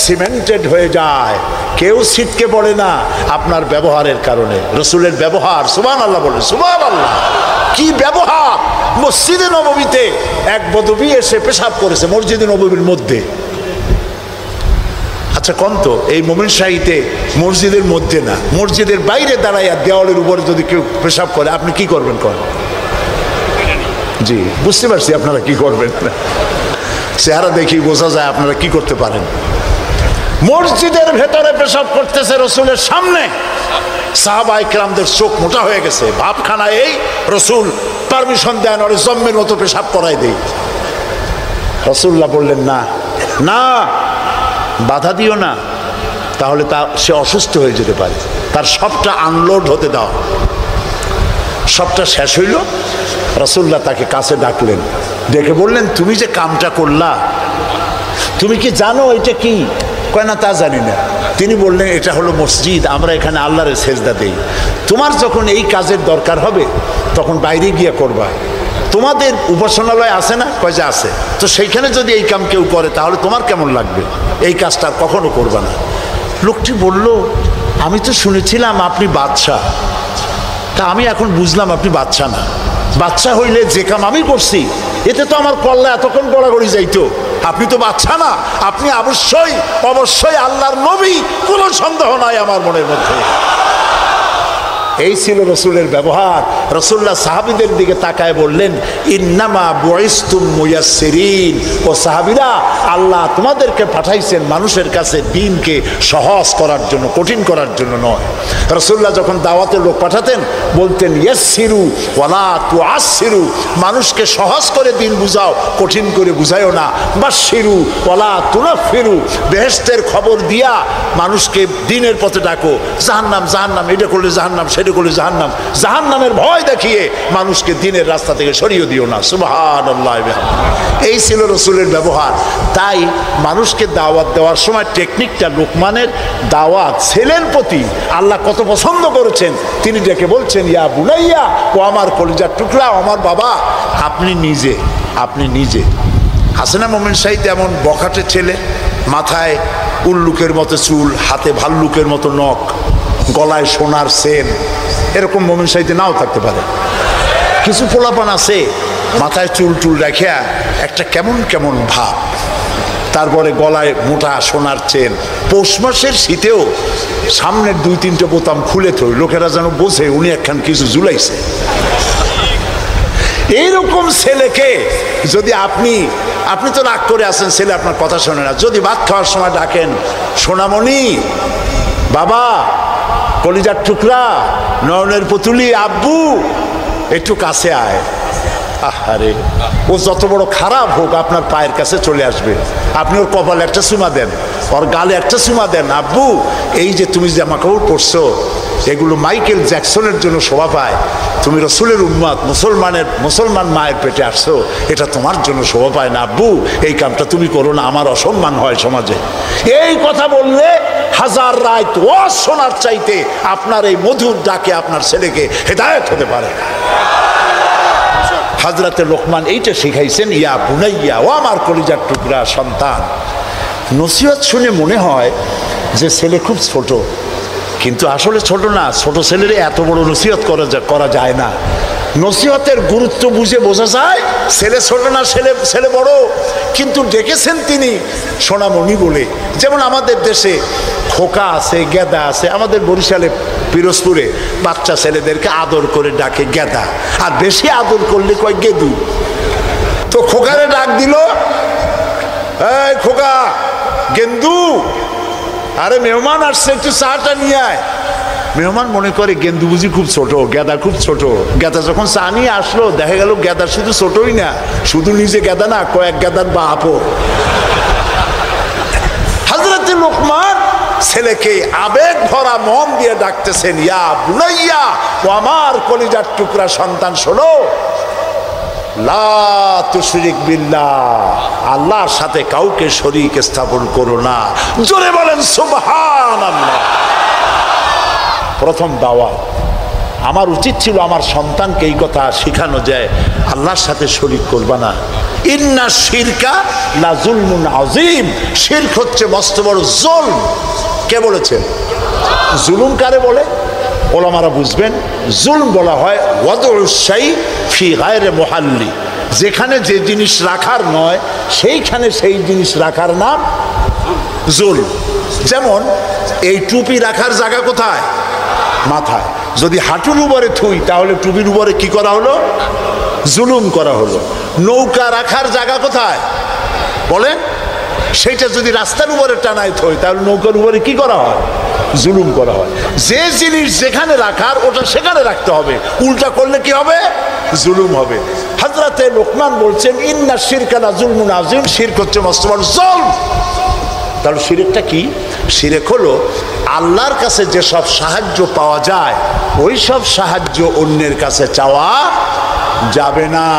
Speaker 1: সিমেন্টেড হয়ে যায়, কেউ ছিটকে পড়ে না আপনার ব্যবহারের কারণে। রাসূলের ব্যবহার, সুবহানাল্লাহ বলেন, সুবহানাল্লাহ। কি ব্যবহার! মসজিদে নববীতে এক বদবী এসে পেশাব করেছে মসজিদে নববীর মধ্যে। আচ্ছা কোন তো এই মোমিন শাহীতে মসজিদের মধ্যে না, মসজিদের বাইরে দাঁড়াইয়া দেওয়ালের উপরে যদি কেউ পেশাব করে আপনি কি করবেন? জি বুঝতে পারছি আপনারা কি করবেন। চেহারা দেখি বোঝা যায় আপনারা কি করতে পারেন। মসজিদের ভেতরে পেশাব করতেছে রাসূলের সামনে। সাহাবায়ে কেরামদের চোখ মোটা হয়ে গেছে, ভাবখানা এই রাসূল পারমিশন দেন ওরে জম্মের মতো পেশাব করাই দেই। রাসূলুল্লাহ বললেন না না, বাধা দিও না, তাহলে সে অসুস্থ হয়ে যেতে পারে। তার সবটা আনলোড হতে দাও। সবটা শেষ হইল, রাসূলুল্লাহ তাকে কাছে ডাকলেন, ডেকে বললেন তুমি যে কামটা করলা তুমি কি জানো এটা কি? কয় না তা জানি না। তিনি বললেন এটা হলো মসজিদ, আমরা এখানে আল্লাহর সেজদা দেই। তোমার যখন এই কাজের দরকার হবে তখন বাইরে গিয়ে করবা। তোমাদের উপাসনালয় আছে না? কয় যে আছে। তো সেইখানে যদি এই কাম কেউ করে তাহলে তোমার কেমন লাগবে? এই কাজটা কখনো করবা না। লোকটি বলল আমি তো শুনেছিলাম আপনি বাদশাহ, তা আমি এখন বুঝলাম আপনি বাদশাহ না। বাদশাহ হইলে যে কাম আমি করছি এতে তো আমার কল্লা এতক্ষণ গড়াগড়ি যাইতো। আপনি তো বাদশাহ না, আপনি অবশ্যই অবশ্যই আল্লাহর নবী, কোনো সন্দেহ নাই আমার মনের মধ্যে। এই ছিল রাসূলের ব্যবহার। রাসূলুল্লাহ সাহাবীদের দিকে তাকায় বললেন ইন্নামা বুইসতুম মুয়াসসিরিন, ও সাহাবীরা আল্লাহ তোমাদেরকে পাঠাইছেন মানুষের কাছে দ্বীনকে সহজ করার জন্য, কঠিন করার জন্য নয়। রাসূলুল্লাহ যখন দাওয়াতের লোক পাঠাতেন বলতেন ইয়াসসিরু ওয়ালা তুআসসিরু, মানুষকে সহজ করে দ্বীন বুঝাও, কঠিন করে বুঝাইও না। বাশশিরু ওয়ালা তুনাফিরু, বেহেশতের খবর দিয়া মানুষকে দ্বীনের পথে ডাকো। জাহান্নাম জাহান্নাম, এটা করলে জাহান্নাম, সেটা করলে জাহান্নাম, জাহান্নামের ভয় দেখিয়ে মানুষকে দ্বীনের রাস্তা থেকে সরিয়ে দিও না। সুবহানাল্লাহ। এই ছিল রাসূলের ব্যবহার। তাই মানুষকে দাওয়াত দেওয়ার সময় টেকনিকটা, লোকমানের দাওয়াত ছেলের প্রতি আল্লাহ কত পছন্দ করেছেন। তিনি ডেকে বলছেন ইয়া বুনাইয়া, ও আমার কলিজার টুকরা, আমার বাবা। আপনি নিজে আছে না মোমেন শাহীদ এমন বখাটে ছেলে, মাথায় উল্লুকের মতো চুল, হাতে ভাল্লুকের মতো নখ, গলায় সোনার চেন, এরকম মোমেন সাইতে নাও থাকতে পারে। কিছু পোলাপান আছে মাথায় চুল টুল রাখিয়া একটা কেমন কেমন ভাব, তারপরে গলায় মোটা সোনার চেন, পৌষ মাসের শীতেও সামনের 2-3টে বোতাম খুলে থই, লোকেরা যেন বোঝে উনি একখান কিছু ঝুলাইছে। এইরকম ছেলেকে যদি আপনি তো রাগ করে আছেন, ছেলে আপনার কথা শোনে না, যদি ভাত খাওয়ার সময় ডাকেন, সোনামণি, বাবা, কলিজার টুকরা, নয়নের পুতুলি, আব্বু, একটু কাছে আয়, আরে ও যত বড় খারাপ হোক আপনার পায়ের কাছে চলে আসবে। আপনি ওর কপালে একটা চুমা দেন, ওর গালে একটা চুমা দেন, আব্বু এই যে তুমি জামা কাপড় পরছো এগুলো মাইকেল জ্যাকসনের জন্য শোভা পায়, তুমি রসুলের উম্মত, মুসলমান মায়ের পেটে আসছো, এটা তোমার জন্য শোভা পায় না আব্বু, এই কামটা তুমি করো না, আমার অসম্মান হয় সমাজে। এই কথা বললে হাজার রাত ওয়াজ শোনার চাইতে আপনার এই মধুর ডাকে আপনার ছেলেকে হেদায়েত হতে পারে। হযরতে লোকমান এইটা শিখাইছেন, ইয়া বুনাইয়া, ও আমার কলিজার টুকরা সন্তান। নসিহত শুনে মনে হয় যে ছেলে খুব ছোট, কিন্তু আসলে ছোট না, ছোট ছেলের এত বড় নসিহত করা যায় না। নসিহতের গুরুত্ব বুঝে বোঝা যায় ছেলে ছোট না, ছেলে বড়, কিন্তু ডেকেছেন তিনি সোনামণি বলে। যেমন আমাদের দেশে খোকা আছে, গেদা আছে, আমাদের বরিশালে পিরোজপুরে বাচ্চা ছেলেদেরকে আদর করে ডাকে গেদা, আর বেশি আদর করলে কয় গেদু। তো খোকারে ডাক দিল, এই খোকা, গেন্দু, আরে মেহমান আসছে, একটু চাটা নিয়ে আয়। মেহমান মনে করে গেন্দু বুঝি খুব ছোট, গেদা খুব ছোট। গেদা যখন চা নিয়ে আসলো, দেখা গেল গেদা শুধু ছোটই না, শুধু নিজে গেদা না, কয়েক গেদার বাপও। হযরতে লোকমান ছেলেকে আবেগ ভরা মন দিয়ে ডাকতেছেন, ইয়া বুনাইয়া, ও আমার কলিজার টুকরা সন্তান, শোনো, লা তুশরিক বিল্লাহ, আল্লাহর সাথে কাউকে শরীক স্থাপন করো না। জোরে বলেন সুবহানাল্লাহ। প্রথম দাওয়াত। আমার উচিত ছিল আমার সন্তানকে এই কথা শেখানো যায়, আল্লাহর সাথে শরীক করবা না। ইন্না শিরকা লা যুলমুন আযীম, শিরক হচ্ছে মস্ত বড় জুলম। কে বলেছেন? জুলুম কারে বলে? ওলামারা বুঝবেন। জুলম বলা হয় ওয়াদউস শাই ফি গায়রি মুহাল্লি, যেখানে যে জিনিস রাখার নয় সেইখানে সেই জিনিস রাখার নাম জুলম। যেমন এই টুপি রাখার জায়গা কোথায়? মাথায়। যদি হাঁটুর উপরে থুই তাহলে টুপির উপরে কি করা হলো? জুলুম করা হলো। নৌকা রাখার জায়গা কোথায় বলেন? সেইটা যদি রাস্তার উপরে টানায় থই তাহলে নৌকার উপরে কি করা হয়? জুলুম করা হয়। যে জিনিস যেখানে রাখার ওটা সেখানে রাখতে হবে, উল্টা করলে কি হবে? জুলুম হবে। হযরতে লোকমান বলছেন, ইন্না শিরকা লা যুলমুন আযীম, শিরক হচ্ছে মস্ত বড় জুলম। তাহলে শিরকটা কি? শিরক হলো আল্লাহর কাছে যেসব সাহায্য পাওয়া যায় ওই সব সাহায্য অন্যের কাছে চাওয়া যাবে না।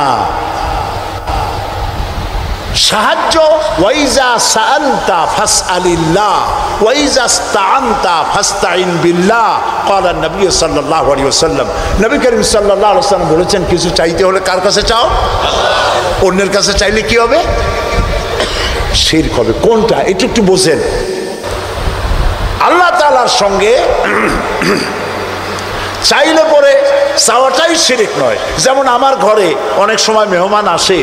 Speaker 1: সাহায্য, ওয়াইজা সাআলতা ফাসআলিল্লাহ ওয়াইজা ইসতাআনতা ফাসতাইন বিল্লাহ, ক্বালা নবী সাল্লাল্লাহু আলাইহি ওয়াসাল্লাম। নবী করিম সাল্লাল্লাহু আলাইহি ওয়াসাল্লাম বলেছেন, কিছু চাইতে হলে কার কাছে চাও? অন্যের কাছে চাইলে কি হবে? শিরক হবে। কোনটা? একটু বোঝেন। আল্লাহ তাআলার সঙ্গে চাইলে পরে চাওয়াটাই শিরক নয়। যেমন আমার ঘরে অনেক সময় মেহমান আসে,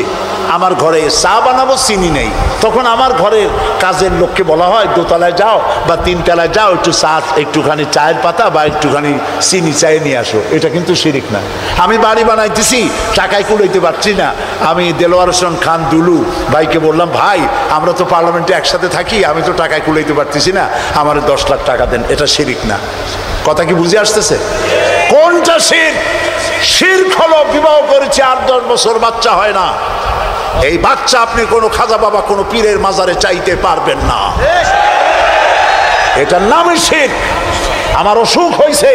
Speaker 1: আমার ঘরে চা বানাবো, চিনি নেই, তখন আমার ঘরের কাজের লোককে বলা হয় দোতলায় যাও বা তিনতলায় যাও, একটু চা, একটুখানি চায়ের পাতা বা একটুখানি চিনি চায়ে নিয়ে আসো। এটা কিন্তু শিরক না। আমি বাড়ি বানাইতেছি, টাকায় কুলাইতে পারছি না, আমি দেলোয়ার হোসেন খান দুলু ভাইকে বললাম, ভাই আমরা তো পার্লামেন্টে একসাথে থাকি, আমি তো টাকায় কুলাইতে পারতেছি না, আমার 10 লাখ টাকা দেন। এটা শিরক না। কথা কি বুঝে আসতেছে? কোনটা শিরক? শিরক হলো বিবাহ করেছে 8-10 বছর বাচ্চা হয় না, এই বাচ্চা আপনি কোনো খাজা বাবা কোনো পীরের মাজারে চাইতে পারবেন না, এটার নামই শিরক। আমার অসুখ হয়েছে,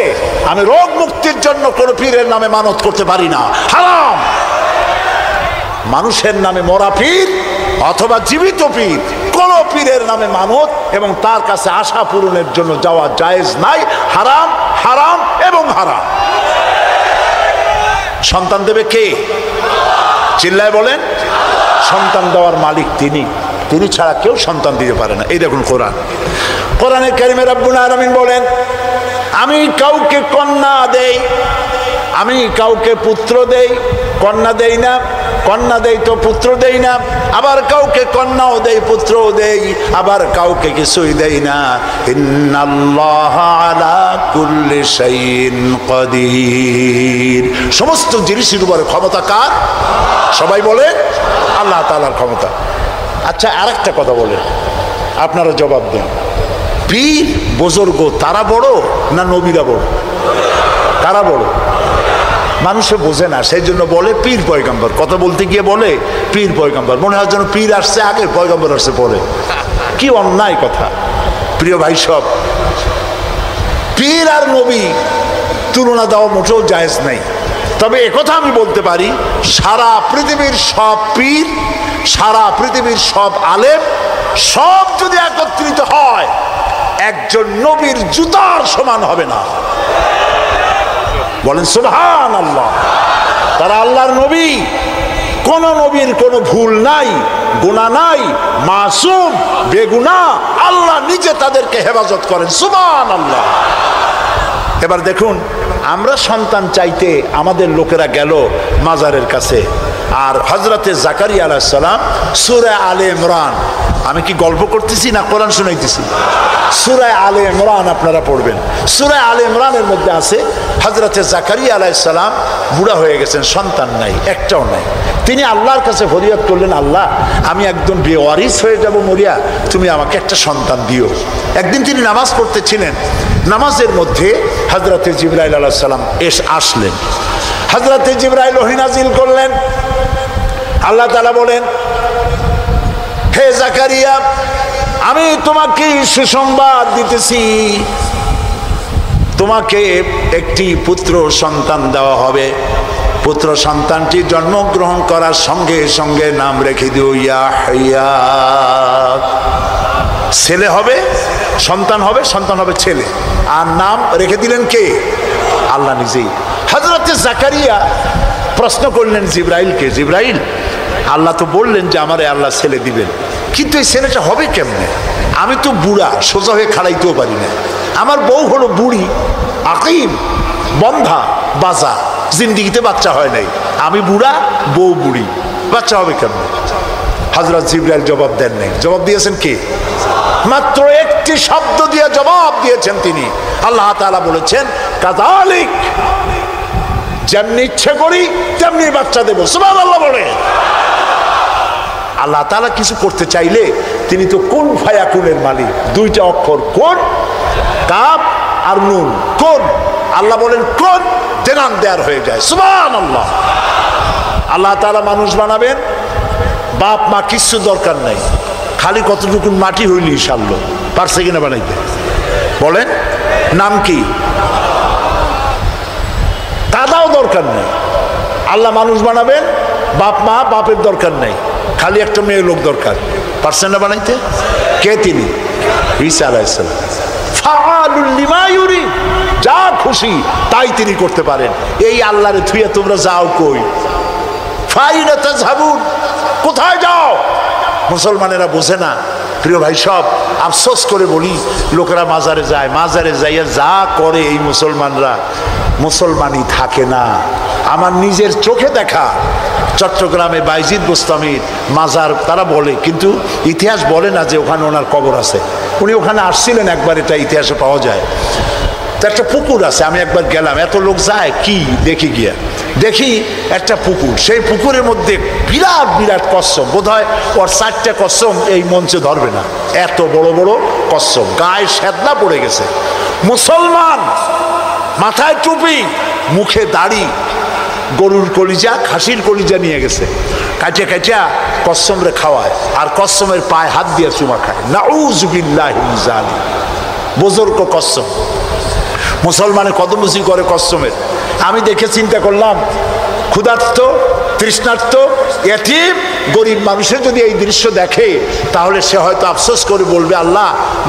Speaker 1: আমি রোগ মুক্তির জন্য কোনো পীরের নামে মানত করতে পারি না, হারাম। মানুষের নামে মরা পীর অথবা জীবিত পীর, কোন পীরের নামে মানত এবং তার কাছে আশা পূরণের জন্য যাওয়া জায়েজ নাই, হারাম, হারাম এবং হারাম। সন্তান দেবে কে? চিল্লায় বলেন। সন্তান দেওয়ার মালিক তিনি। তিনি ছাড়া কেউ সন্তান দিতে পারে না। এই দেখুন কোরআন, কোরআনে কারিমে রব্বুল আলামিন বলেন, আমি কাউকে কন্যা দেই, আমি কাউকে পুত্র দেই, কন্যা দেই না, কন্যা দেই তো পুত্র দেই না, আবার কাউকে কন্যাও দেই পুত্রও দেই, আবার কাউকে কিছুই দেই না। ইন্নাল্লাহা আলা কুল্লি শাইইন কাদির, সমস্ত জিনিসের উপরে ক্ষমতা কার? সবাই বলে আল্লাহ তাআলার ক্ষমতা। আচ্ছা, আরেকটা কথা বলেন, আপনারা জবাব দেন, পীর বুজুর্গ তারা বড় না নবীরা বড়? কারা বড়? মানুষে বোঝে না, সেই জন্য বলে পীর পয়গম্বর। কথা বলতে গিয়ে বলে পীর পয়গম্বর, মনে হয় যেন পীর আসছে আগে পয়গম্বর আসছে পরে। কি অন্যায় কথা। প্রিয় ভাই সব, পীর আর নবী তুলনা দেওয়া মোটেও জায়েজ নাই। তবে একথা আমি বলতে পারি, সারা পৃথিবীর সব পীর, সারা পৃথিবীর সব আলেম, সব যদি একত্রিত হয়, একজন নবীর জুতার সমান হবে না। বলেন সুবহানাল্লাহ। তারা আল্লাহর নবী, কোন নবীর কোনো ভুল নাই, গুনাহ নাই, মাসুম, বেগুনাহ, আল্লাহ নিজে তাদেরকে হেফাজত করেন। সুবহানাল্লাহ। এবার দেখুন, আমরা সন্তান চাইতে আমাদের লোকেরা গেল মাজারের কাছে, আর হযরতে জাকারিয়া আলাইহিস সালাম সূরা আলে ইমরান, আমি কি গল্প করতেছি না কোরআন শুনাইতেছি? সূরা আলে ইমরান আপনারা পড়বেন। সূরা আলে ইমরানের মধ্যে আছে হযরতে জাকারিয়া আলাইহিস সালাম বুড়া হয়ে গেছেন, সন্তান নাই, একটাও নাই। তিনি আল্লাহর কাছে ফরিয়াদ করলেন, আল্লাহ আমি একদম বেওয়ারিস হয়ে যাব মরিয়া, তুমি আমাকে একটা সন্তান দিও। একদিন তিনি নামাজ পড়তেছিলেন, নামাজের মধ্যে হযরতে জিবরাইল আলাইহিস সালাম আসলেন। হযরতে জিবরাইল ওহী নাযিল করলেন। আল্লাহ তাআলা বলেন, হে জাকারিয়া, আমি তোমাকে সুসংবাদ দিতেছি, তোমাকে একটি পুত্র সন্তান দেওয়া হবে। পুত্র সন্তানটি জন্মগ্রহণ করার সঙ্গে সঙ্গে নাম রেখে দিও ইয়াহইয়া। ছেলে হবে, সন্তান হবে, সন্তান হবে ছেলে। আর নাম রেখে দিলেন কে? আল্লাহ নিজেই। হযরতে জাকারিয়া প্রশ্ন করলেন জিবরাইলকে, জিবরাইল, আল্লাহ তো বললেন যে আমারে আল্লাহ ছেলে দিবেন, কিন্তু এই ছেলেটা হবে কেমনে? আমি তো বুড়া, সোজা হয়ে খাড়াইতেও পারি না, আমার বউ হলো বুড়ি, আকিম, বন্ধা, বাজা, জিন্দিগিতে বাচ্চা হয় নাই, আমি বুড়া, বউ বুড়ি, বাচ্চা হবে কেমনে? হযরত জিবরাইল জবাব দেন নাই। জবাব দিয়েছেন কে? মাত্র একটি শব্দ দিয়ে জবাব দিয়েছেন তিনি। আল্লাহ তাআলা বলেছেন, কাযালিক, যেমনি ইচ্ছে করি তেমনি বাচ্চা দেব। সুবহানাল্লাহ বলে। আল্লাহ তাআলা কিছু করতে চাইলে তিনি তো কুন ফায়াকুনের মালিক। দুইটা অক্ষর, কোন, কাফ আর নুন, কোন। আল্লাহ বলেন কোন, দেনান দেয়ার হয়ে যায়। সুবহানাল্লাহ। আল্লাহ তাআলা মানুষ বানাবেন, বাপ মা কিছু দরকার নাই, খালি কতটুকু মাটি হইলি সারল, পারছে কিনা বানাইতে? বলেন, নাম কি? দাদাও দরকার নেই। আল্লাহ মানুষ বানাবেন, বাপ মা, বাপের দরকার নেই, খালি একটা মেয়ে লোক দরকার, পারছেন না বানাইতে? কে তিনি? ঈসা আলাইহিস সালাম। ফাআলুল লিমা ইউরিদ, যা খুশি তাই তিনি করতে পারেন। এই আল্লাহরে থুইয়া তোমরা যাও কই? ফাইনা তাযহাবুন, কোথায় যাও? মুসলমানেরা বোঝে না। প্রিয় ভাই সব, আফসোস করে বলি, লোকেরা মাজারে যায়, মাজারে যাইয়া যা করে এই মুসলমানরা, মুসলমানই থাকে না। আমার নিজের চোখে দেখা চট্টগ্রামে বাইজিদ বোস্তামির মাজার তারা বলে, কিন্তু ইতিহাস বলে না যে ওখানে ওনার কবর আছে। উনি ওখানে আসছিলেন একবার, এটা ইতিহাসে পাওয়া যায়। তো একটা পুকুর আছে, আমি একবার গেলাম, এত লোক যায় কি দেখি, গিয়া দেখি একটা পুকুর, সেই পুকুরের মধ্যে বিরাট বিরাট কচ্ছপ, বোধ হয় ওর 4টা কচ্ছপ এই মঞ্চে ধরবে না, এত বড় বড় কচ্ছপ, গায়ে সেদলা পড়ে গেছে। মুসলমান, মাথায় টুপি, মুখে দাড়ি, গরুর কলিজা, খাসির কলিজা নিয়ে গেছে, কাটিয়া কাটিয়া কচ্ছমরে খাওয়ায়, আর কচ্ছমের পায়ে হাত দিয়ে চুমা খায়। নাউযু বিল্লাহি মিন যালিক। বুজুর্গ কচ্ছম, মুসলমানে কদমুচি করে কচ্ছমের। আমি দেখে চিন্তা করলাম, ক্ষুধার্ত, তৃষ্ণার্ত, এতিম, গরিব মানুষের যদি এই দৃশ্য দেখে, তাহলে সে হয়তো আফসোস করে বলবে, আল্লাহ,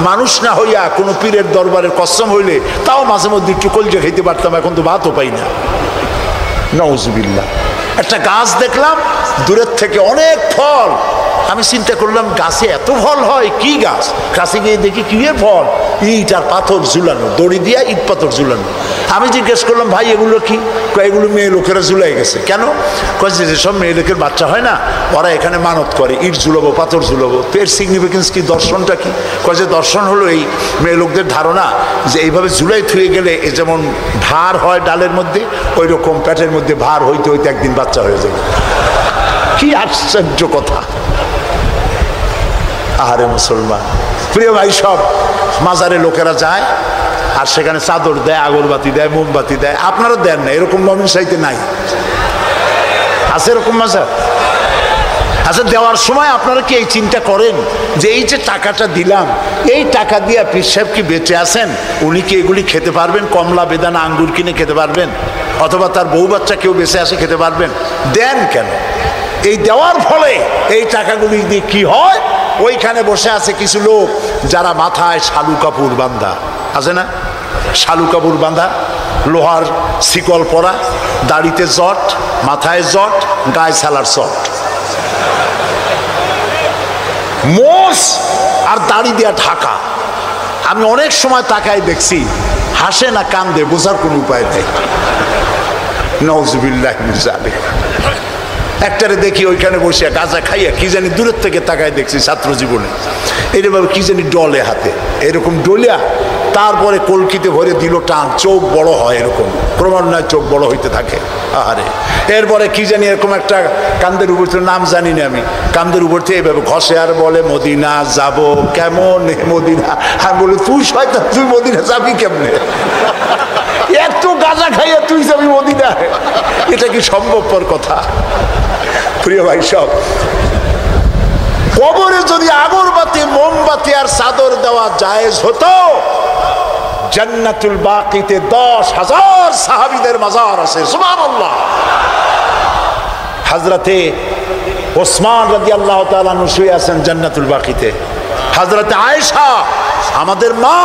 Speaker 1: মানুষ না হইয়া কোনো পীরের দরবারের কসম হইলে তাও মাঝে মধ্যে একটু কলজা খেতে পারতাম, এখন তো ভাতও পাই না। নাউযুবিল্লাহ। একটা গাছ দেখলাম, দূরের থেকে অনেক ফল, আমি চিন্তা করলাম গাছে এত ফল হয়, কি গাছ? কাছে গিয়ে দেখি কি এর ফল, ইট আর পাথর ঝুলানো, দড়ি দিয়া ইট পাথর ঝুলানো। আমি জিজ্ঞেস করলাম, ভাই এগুলো কি? এগুলো মেয়ে লোকেরা ঝুলাই গেছে। কেন? কয়েছে যেসব মেয়ে লোকের বাচ্চা হয় না, ওরা এখানে মানত করে ইট ঝুলাবো, পাথর ঝুলাবো। তো এর সিগনিফিকেন্স কি, দর্শনটা কি? কয়েছে দর্শন হলো এই মেয়ে লোকদের ধারণা যে এইভাবে ঝুলাই থুয়ে গেলে এ যেমন ভার হয় ডালের মধ্যে, ওই রকম পেটের মধ্যে ভার হইতে হইতে একদিন বাচ্চা হয়ে যাবে। কি আশ্চর্য কথা! আহারে মুসলমান, প্রিয় ভাই, সব মাজারে লোকেরা যায় আর সেখানে চাদর দেয়, আগরবাতি দেয়, মোমবাতি দেয়। আপনারা দেন না, এরকম মমিন সাইতে নাই? আছে এরকম মাজার? আচ্ছা, দেওয়ার সময় আপনারা কি এই চিন্তা করেন যে এই যে টাকাটা দিলাম, এই টাকা দিয়ে পীর সাহেব কি বেঁচে আছেন? উনি কি এগুলি খেতে পারবেন? কমলা, বেদানা, আঙ্গুর কিনে খেতে পারবেন? অথবা তার বউ বাচ্চা কেউ বেঁচে আসে খেতে পারবেন? দেন কেন? এই দেওয়ার ফলে এই টাকাগুলি দিয়ে কি হয়? ওইখানে বসে আছে কিছু লোক যারা মাথায় শালু কাপড় বাঁধা, আছে না? শালু কাপড় বাঁধা, লোহার শিকল পরা, দাড়িতে জট, মাথায় জট, গায়ে ছালার চট, মোষ আর দাড়ি দিয়া ঢাকা। আমি অনেক সময় তাকায় দেখছি, হাসে না কান্দে বোঝার কোন উপায় নেই। নাউজুবিল্লাহ মিন যালিক। একটারে দেখি ওইখানে বসে গাঁজা খাইয়া কি জানি দূরের থেকে তাকায় দেখছি ছাত্র জীবনে, এরকম কি জানি ডলে হাতে, এরকম ডলিয়া তারপরে কলকিতে ভরে দিল টান, চোখ বড় হয়, এরকম ক্রমান্বয়ে চোখ বড় হইতে থাকে। আরে এরপরে কি জানি এরকম একটা কান্দের উপর থেকে, নাম জানি না আমি, কান্দের উপর থেকে এইভাবে ঘষে আর বলে, মদিনা যাব কেমন মদিনা। আর বলে, তুই শয়তান, তুই মদিনা যাবি কেমনে? এত গাঁজা খাইয়া তুই যাবি মদিনা? এটা কি সম্ভবপর কথা? প্রিয় ভাই, সব কবরে যদি আগরবাতি, মোমবাতি আর চাদর দেওয়া জায়েজ হতো, জান্নাতুল বাকিতে 10,000 সাহাবীদের মাজার আছে। সুবহানাল্লাহ। হযরতে ওসমান রাদিয়াল্লাহু তাআলা আনহু শুয়ে আছেন জান্নাতুল বাকিতে। হযরতে আয়েশা আমাদের মা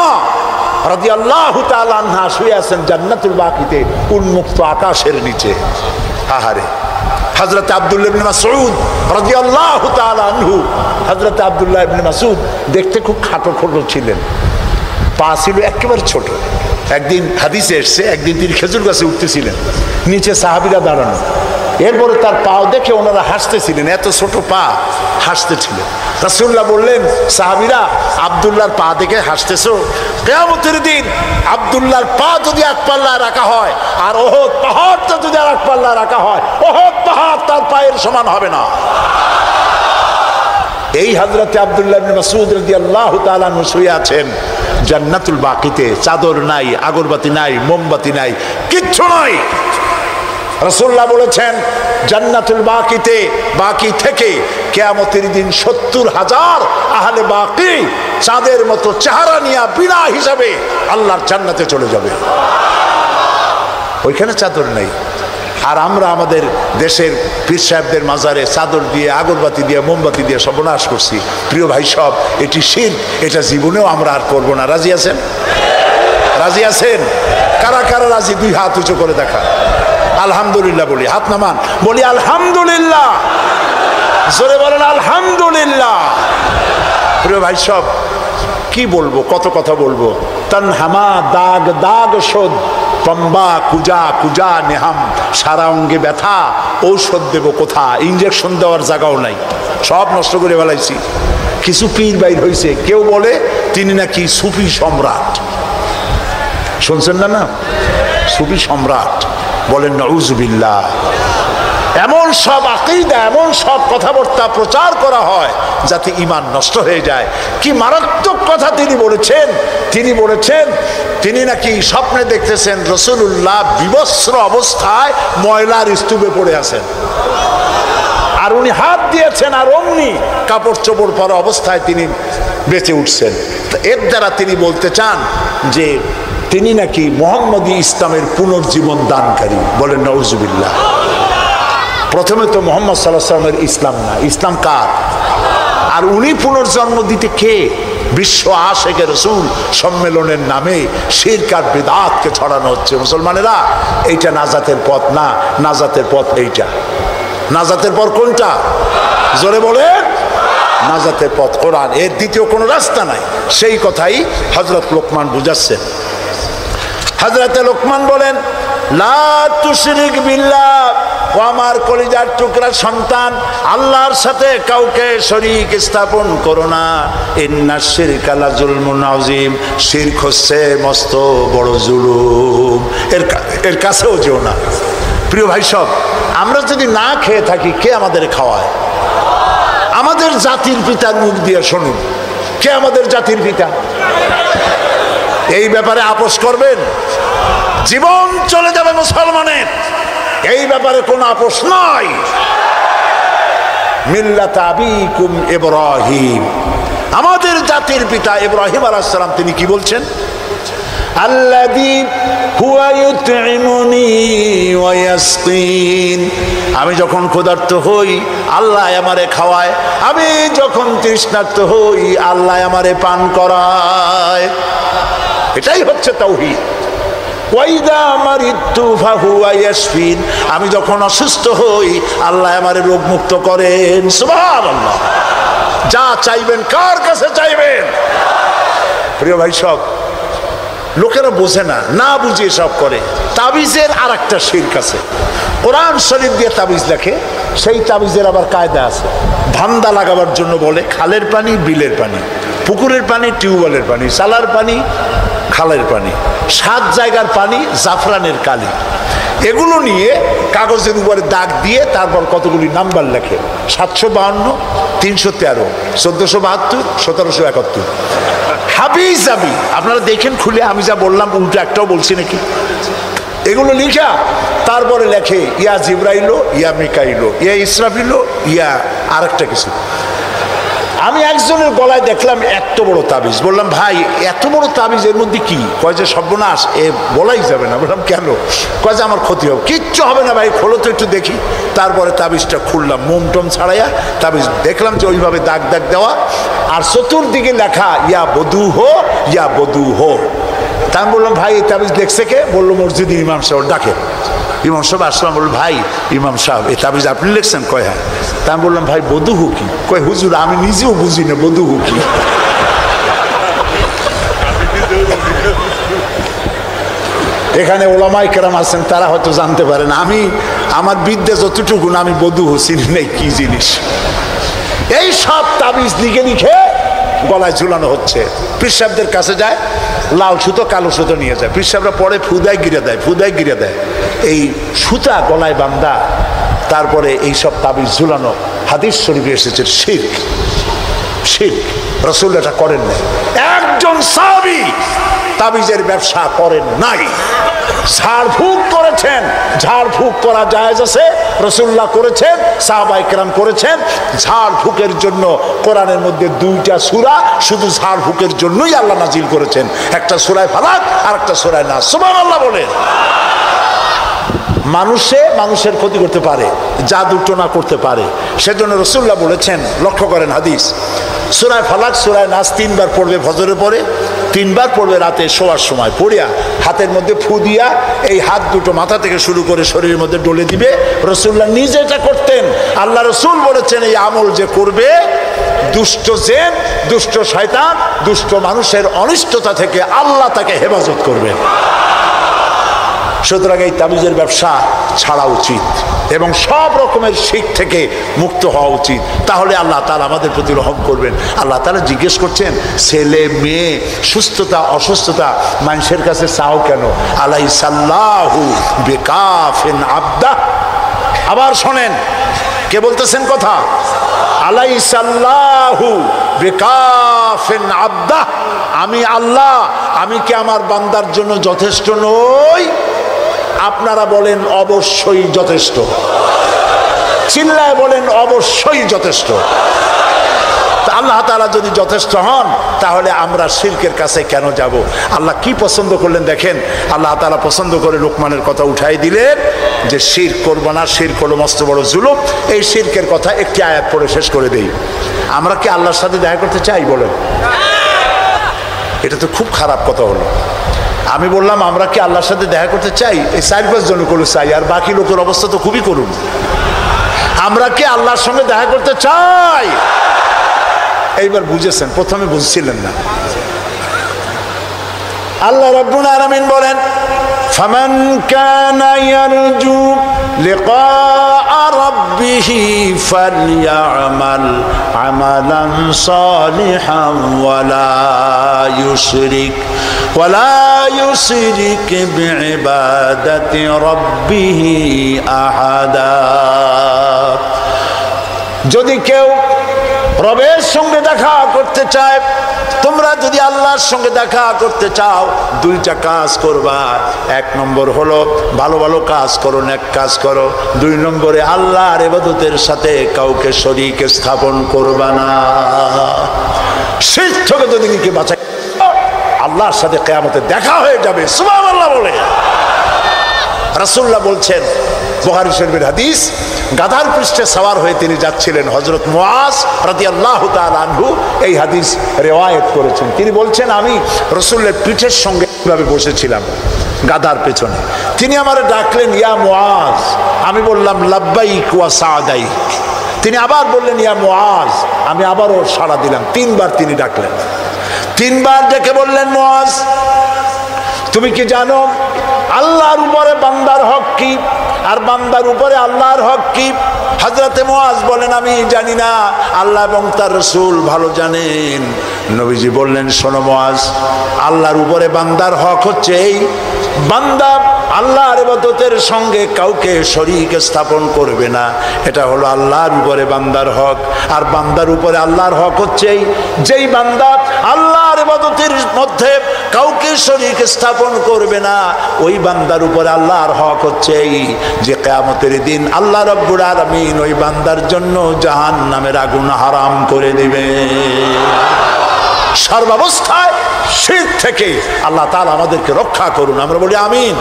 Speaker 1: রাদিয়াল্লাহু তাআলা আনহা শুয়ে আছেন জান্নাতুল বাকিতে, উন্মুক্ত আকাশের নিচে। আহারে হযরত আব্দুল্লাহ ইবনে মাসউদ রাদিয়াল্লাহু তাআলা আনহু, হযরত আব্দুল্লাহ ইবনে মাসউদ দেখতে খুব খাটো খোটো ছিলেন, পা ছিল একেবারে ছোট। একদিন হাদিসে এসছে, একদিন তিনি খেজুর গাছে উঠতেছিলেন, নিচে সাহাবীরা দাঁড়ানো, এরপরে তার পাও দেখে ওনারা হাসতেছিলেন, এত ছোট পা, হাসতেছিলেন। রাসূলুল্লাহ বললেন, সাহাবীরা আব্দুল্লাহর পা দেখে হাসতেছো? কিয়ামতের দিন আব্দুল্লাহর পা যদি এক পাল্লায় রাখা হয় আর ওহদ পাহাড়টা যদি আর এক পাল্লায় রাখা হয়, ওহদ পাহাড় তার পায়ের সমান হবে না। এই হযরতে আব্দুল্লাহ ইবনে মাসউদ রাদিয়াল্লাহু তাআলা আনহু শুয়ে আছেন জান্নাতুল বাকিতে, চাদর নাই, আগরবাতি নাই, মোমবাতি নাই, কিচ্ছু নাই। রাসূলুল্লাহ বলেছেন, জান্নাতুল বাকিতে, বাকি থেকে কিয়ামতের দিন 70,000 আহলে বাকি চাঁদের মতো চেহারা নিয়ে বিনা হিসাবে আল্লাহর জান্নাতে চলে যাবে। ওইখানে চাদর নেই, আর আমরা আমাদের দেশের পীর সাহেবদের মাজারে চাদর দিয়ে, আগরবাতি দিয়ে, মোমবাতি দিয়ে সর্বনাশ করছি। প্রিয় ভাই, সব এটি শিরক, এটা জীবনেও আমরা আর করবো না। রাজি আছেন? রাজি আছেন? কারা কারা রাজি? 2 হাত উঁচু করে দেখা। আলহামদুলিল্লাহ বলি, হাত নামান, বলি আলহামদুলিল্লাহ, জোরে বলেন আলহামদুলিল্লাহ। প্রিয় ভাই, সব কি বলবো, কত কথা বলবো। তনহামা দাগ দাগ শোধ, পম্বা কুজা কুজা নেহাম, সারা অঙ্গে ব্যথা, ঔষধ দেব কোথা, ইঞ্জেকশন দেওয়ার জায়গাও নাই, সব নষ্ট করে ফেলাইছি। কিছু পীর বাইর হয়েছে, কেউ বলে তিনি নাকি সুফি সম্রাট, শুনছেন না? না, সুফি সম্রাট বলেন, নাউজুবিল্লাহ। এমন সব আকীদা, এমন সব কথাবার্তা প্রচার করা হয় যাতে ঈমান নষ্ট হয়ে যায়। কি মারাত্মক কথা তিনি বলেছেন! তিনি বলেছেন তিনি নাকি স্বপ্নে দেখতেছেন রাসূলুল্লাহ বিবস্ত্র অবস্থায় ময়লার স্তূপে পড়ে আছেন, আর উনি হাত দিয়েছেন, আর অমনি কাপড় চোপড় পরা অবস্থায় তিনি বেঁচে উঠছেন। এর দ্বারা তিনি বলতে চান যে তিনি নাকি মুহাম্মদী ইসলামের পুনর্জীবন দানকারী। বলেন নাউজুবিল্লাহ। প্রথমে তো মুহাম্মদ সাল্লাল্লাহু আলাইহি ওয়াসাল্লামের ইসলাম না, ইসলাম কার? আর উনি পুনর্জন্ম দিতে কে? বিশ্ব আশিকে রাসূল সম্মেলনের নামে শিরক আর বিদআতকে ছড়ানো হচ্ছে। মুসলমানেরা, এইটা নাজাতের পথ না, নাজাতের পথ এইটা। নাজাতের পথ কোনটা? জোরে বলেন। নাজাতের পথ কোরআন, এর দ্বিতীয় কোনো রাস্তা নাই। সেই কথাই হযরত লোকমান বুঝাচ্ছেন। হযরতে লোকমান বলেন, লা তুশরিক বিল্লাহ, ও আমার কলিজার টুকরা সন্তান, আল্লাহর সাথে কাউকে শরীক স্থাপন করো না। ইন্নাশ শিরকা লাযুলমুন আযীম, শিরক হচ্ছে মস্ত বড় জুলুম, এর কাছেও যেও না। প্রিয় ভাই সব, আমরা যদি না খেয়ে থাকি, কে আমাদের খাওয়ায়? আমাদের জাতির পিতার মুখ দিয়ে শুনুন, কে আমাদের জাতির পিতা? এই ব্যাপারে আপোষ করবেন? জীবন চলে যাবে মুসলমানের, এই ব্যাপারে কোনো আপোষ নাই। মিল্লাত আবিকুম ইব্রাহিম, আমাদের জাতির পিতা ইব্রাহিম আলাইহিস সালাম, তিনি কি বলছেন? আল্লাযী হুয়া ইউতঈমুনি ওয়া ইয়াসকিন, আমি যখন ক্ষুধার্ত হই আল্লাহ আমারে খাওয়ায়, আমি যখন তৃষ্ণার্ত হই আল্লাহ আমারে পান করায়। এটাই হচ্ছে তাওহীদ। ওয়াইদা মারিতু ফাহুয়া ইয়াশফিন, আমি যখন অসুস্থ হই আল্লাহ আমারে রোগ মুক্ত করেন। সুবহানাল্লাহ। যা চাইবেন কার কাছে চাইবেন? প্রিয় ভাই সব, লোকেরা বোঝে না, না বুঝিয়ে সব করে। তাবিজের আর একটা শিরক আছে। কোরআন শরীফ দিয়ে তাবিজ লেখে, সেই তাবিজের আবার কায়দা আছে। ধান্দা লাগাবার জন্য বলে খালের পানি, বিলের পানি, পুকুরের পানি, টিউবওয়েলের পানি, সালার পানি, খালের পানি, 7 জায়গার পানি, জাফরানের কালি, এগুলো নিয়ে কাগজের উপরে দাগ দিয়ে তারপর কতগুলি নাম্বার লেখে, 752, 313, 1472, 1771। হাবিজ আমি, আপনারা দেখেন খুলে, আমি যা বললাম উল্টো একটাও বলছি নাকি? এগুলো লিখা তারপরে লেখে ইয়া জিবরাইলো, ইয়া মিকাইলো, ইয়া ইসরাফিলো, ইয়া আরেকটা কিছু। আমি একজনের গলায় দেখলাম এত বড় তাবিজ, বললাম ভাই এত বড় তাবিজ এর মধ্যে কি? কয় যে সর্বনাশ, এ বলাই যাবে না। বললাম কেন? কয় যে আমার ক্ষতি হবে। কিচ্ছু হবে না ভাই, খোলো তো একটু দেখি। তারপরে তাবিজটা খুললাম, মোমটম ছাড়াইয়া তাবিজ দেখলাম যে ওইভাবে দাগ দাগ দেওয়া, আর চতুর্দিকে লেখা ইয়া বধূ হো, ইয়া বধূ হো। তা আমি বললাম ভাই এই তাবিজ দেখছে কে? বললো মসজিদের ইমাম সাহেব। ডাকে ইমাম সাহেব আসলাম, বলল ভাই ইমাম সাহেব এই তাবিজ আপনি লিখছেন? কয় হ্যাঁ। তা আমি বললাম ভাই বধূ হু কি? কয় হুজুর আমি নিজেও বুঝি না বধূ হু কি। এখানে ওলামায়ে কেরাম আছেন, তারা হয়তো জানতে পারেন। আমি আমার বিদ্যা যতটুকু না, আমি বধূ হু চিনি নাই কি জিনিস। এই সব তাবিজ লিখে লিখে গলায় ঝুলানো হচ্ছে। পীর সাহেবদের কাছে যায়, লাল সুতো কালো সুতো নিয়ে যায়, পীর সাহেবরা পরে ফুদায় গিরে দেয়, ফুদায় গিরে দেয়। এই সুতা গলায় বান্ধা, তারপরে এই সব তাবিজ ঝুলানো। হাদিস শরীফে এসেছে শিরক, শিরক। রাসূল এটা করেন নাই। একজন সাহাবী তাবিজের ব্যবসা করেন নাই। ঝাড়ফুঁক করেছেন, ঝাড়ফুঁক করা জায়েজ আছে, রাসূলুল্লাহ করেছেন, সাহাবায়ে কেরাম করেছেন। ঝাড়ফুঁকের জন্য কোরআনের মধ্যে 2টা সূরা শুধু ঝাড়ফুঁকের জন্যই আল্লাহ নাজিল করেছেন, একটা সূরা ফালাক আর একটা সূরা নাস। সুবহানাল্লাহ বলেন। মানুষের ক্ষতি করতে পারে, জাদু টোনা করতে পারে, সেজন্য রাসূলুল্লাহ বলেছেন, লক্ষ্য করেন হাদিস, সূরা ফালাক সূরা নাস 3 বার পড়বে ফজরের পরে, 3 বার পড়বে রাতে শোয়ার সময়। পড়িয়া হাতের মধ্যে ফু দিয়া এই হাত দুটো মাথা থেকে শুরু করে শরীরের মধ্যে ডলে দিবে। রাসূলুল্লাহ নিজে এটা করতেন। আল্লাহ রাসূল বলেছেন এই আমল যে করবে, দুষ্ট জিন, দুষ্ট শয়তান, দুষ্ট মানুষের অনিষ্টতা থেকে আল্লাহ তাকে হেফাজত করবেন। সুতরাং এই তাবিজের ব্যবসা ছাড়া উচিত এবং সব রকমের শিরক থেকে মুক্ত হওয়া উচিত। তাহলে আল্লাহ তাআলা আমাদের প্রতি রহম করবেন। আল্লাহ তাআলা জিজ্ঞেস করছেন, ছেলে মেয়ে, সুস্থতা অসুস্থতা মানুষের কাছে চাও কেন? আলাইসাল্লাহু বিকাফিন আবদা। আবার শোনেন, কে বলতেছেন কথা? আলাইসাল্লাহু বিকাফিন আবদা। আমি আল্লাহ, আমি কি আমার বান্দার জন্য যথেষ্ট নই? আপনারা বলেন অবশ্যই যথেষ্ট। চিল্লায় বলেন অবশ্যই যথেষ্ট। আল্লাহ তাআলা যদি যথেষ্ট হন, তাহলে আমরা শিরকের কাছে কেন যাব? আল্লাহ কি পছন্দ করলেন দেখেন। আল্লাহ তাআলা পছন্দ করে লোকমানের কথা উঠাই দিলেন যে শিরক করব না, শিরক হলো মস্ত বড় জুলুম। এই শিরকের কথা একটি আয়াত পড়ে শেষ করে দেই। আমরা কি আল্লাহর সাথে দেখা করতে চাই? বলেন। এটা তো খুব খারাপ কথা হলো। আমি বললাম আমরা কি আল্লাহর সাথে দেখা করতে চাই? এই 4-5 জন করে চাই, আর বাকি লোকের অবস্থা তো খুবই করুন। আমরা কি আল্লাহর সঙ্গে দেখা করতে চাই? এইবার বুঝেছেন, প্রথমে বুঝছিলেন না। আল্লাহ রাব্বুল আলামিন বলেন, ফামান কানা ইয়ারজু লিকা রাব্বিহি ফালইআমাল আমালান সালিহান ওয়ালা ইউশরিক বিইবাদাতি রাব্বিহি আহাদা। যদি কেউ রবের সঙ্গে দেখা করতে চায়, তোমরা যদি আল্লাহর সঙ্গে দেখা করতে চাও, দুইটা কাজ করবা। এক নম্বর হলো ভালো ভালো কাজ করো, নেক কাজ করো। দুই নম্বরে আল্লাহর ইবাদতের সাথে কাউকে শরীক স্থাপন করবা না। শিরক থেকে যদি নিজেকে বাঁচাই, আল্লাহর সাথে কিয়ামতে দেখা হয়ে যাবে। সুবহানাল্লাহ বলে রাসূলুল্লাহ বলছেন, বুখারী শরীফের হাদিস, গাধার পৃষ্ঠে সওয়ার হয়ে তিনি যাচ্ছিলেন। হযরত মুআজ রাদিয়াল্লাহু তাআলা আনহু এই হাদিস রিওয়ায়াত করেছেন। তিনি বলছেন, আমি রাসূলের পিঠের সঙ্গে ভাবে বসেছিলাম গাধার পেছনে। তিনি আমারে ডাকলেন, ইয়া মুআজ। আমি বললাম, লাব্বাইক ওয়া সাদাইক। তিনি আবার বললেন, ইয়া মুআজ। আমি আবারও সাড়া দিলাম। তিনবার তিনি ডাকলেন। তিনবার ডেকে বললেন, মুআজ, তুমি কি জানো আল্লাহর উপরে বান্দার হক কি আর বান্দার উপরে আল্লাহর হক কি? হযরতে মুআজ বলেন, আমি জানি না, আল্লাহ এবং তার রাসূল ভালো জানেন। নবীজি বললেন, শোনো মুআজ, আল্লাহর উপরে বান্দার হক হচ্ছে এই, বান্দা আল্লাহর ইবাদতের সঙ্গে কাউকে শরীক স্থাপন করবে না। এটা হলো আল্লাহর উপরে বান্দার হক। আর বান্দার উপরে আল্লাহর হক হচ্ছে এই, যেই বান্দা আল্লাহর ইবাদতের মধ্যে কাউকে শরীক স্থাপন করবে না, ওই বান্দার উপরে আল্লাহর হক হচ্ছে এই যে কিয়ামতের দিন আল্লাহ রাব্বুল আলামিন ওই বান্দার জন্য জাহান্নামের আগুন হারাম করে দিবে। সর্বাবস্থায় শিরক থেকে আল্লাহ তাআলা আমাদেরকে রক্ষা করুন, আমরা বলি আমিন।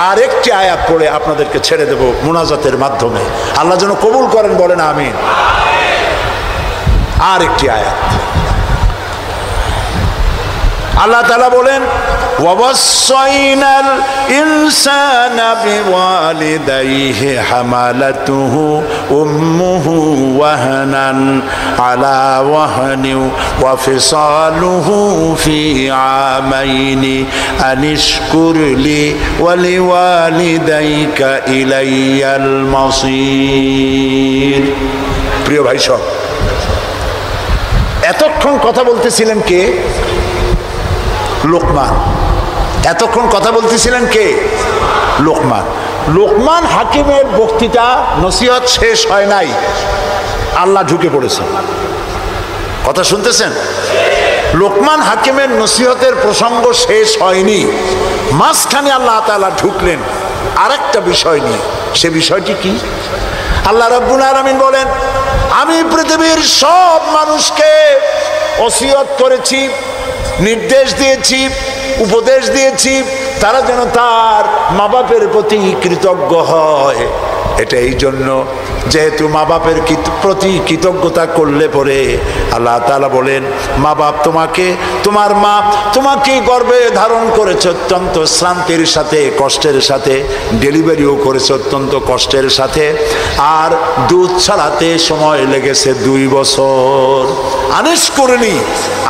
Speaker 1: আর একটি আয়াত পড়ে আপনাদেরকে ছেড়ে দেব মুনাজাতের মাধ্যমে, আল্লাহ যেন কবুল করেন, বলেন আমিন। আর একটি আয়াত আল্লাহ তাআলা বলেন, ওয়াসাইনাল ইনসানা বিওয়ালিদাইহি হামালাতুহু উম্মুহু ওয়াহানান আলা ওয়াহনি ওয়া ফিসালুহু ফি আমাইনি আনিশকুর লি ওয়া লিওয়ালিদাইকা ইলাইয়াল মাসির। প্রিয় ভাই সব, এতক্ষণ কথা বলতেছিলেন কে? লোকমান। এতক্ষণ কথা বলতেছিলেন কে? লোকমান। লোকমান হাকিমের বক্তৃতা নসিহত শেষ হয় নাই, আল্লাহ ঢুকে পড়েছে। কথা শুনতেছেন? লোকমান হাকিমের নসিহতের প্রসঙ্গ শেষ হয়নি, মাঝখানে আল্লাহ তাআলা ঢুকলেন আরেকটা বিষয় নিয়ে। সে বিষয়টি কি? আল্লাহ রাব্বুল আলামিন বলেন, আমি পৃথিবীর সব মানুষকে ওসিয়ত করেছি, নির্দেশ দিয়েছি, উপদেশ দিয়েছি, তারা যেন তার মা বাপের প্রতি কৃতজ্ঞ হয়। এটা এই জন্য, যেহেতু মা বাপের প্রতি কৃতজ্ঞতা করলে পরে আল্লাহ তাআলা বলেন, মা বাপ তোমাকে, তোমার মা তোমাকে গর্ভে ধারণ করেছে অত্যন্ত শ্রান্তির সাথে, কষ্টের সাথে, ডেলিভারিও করেছে অত্যন্ত কষ্টের সাথে, আর দুধ ছাড়াতে সময় লেগেছে 2 বছর। আনিস করেনি,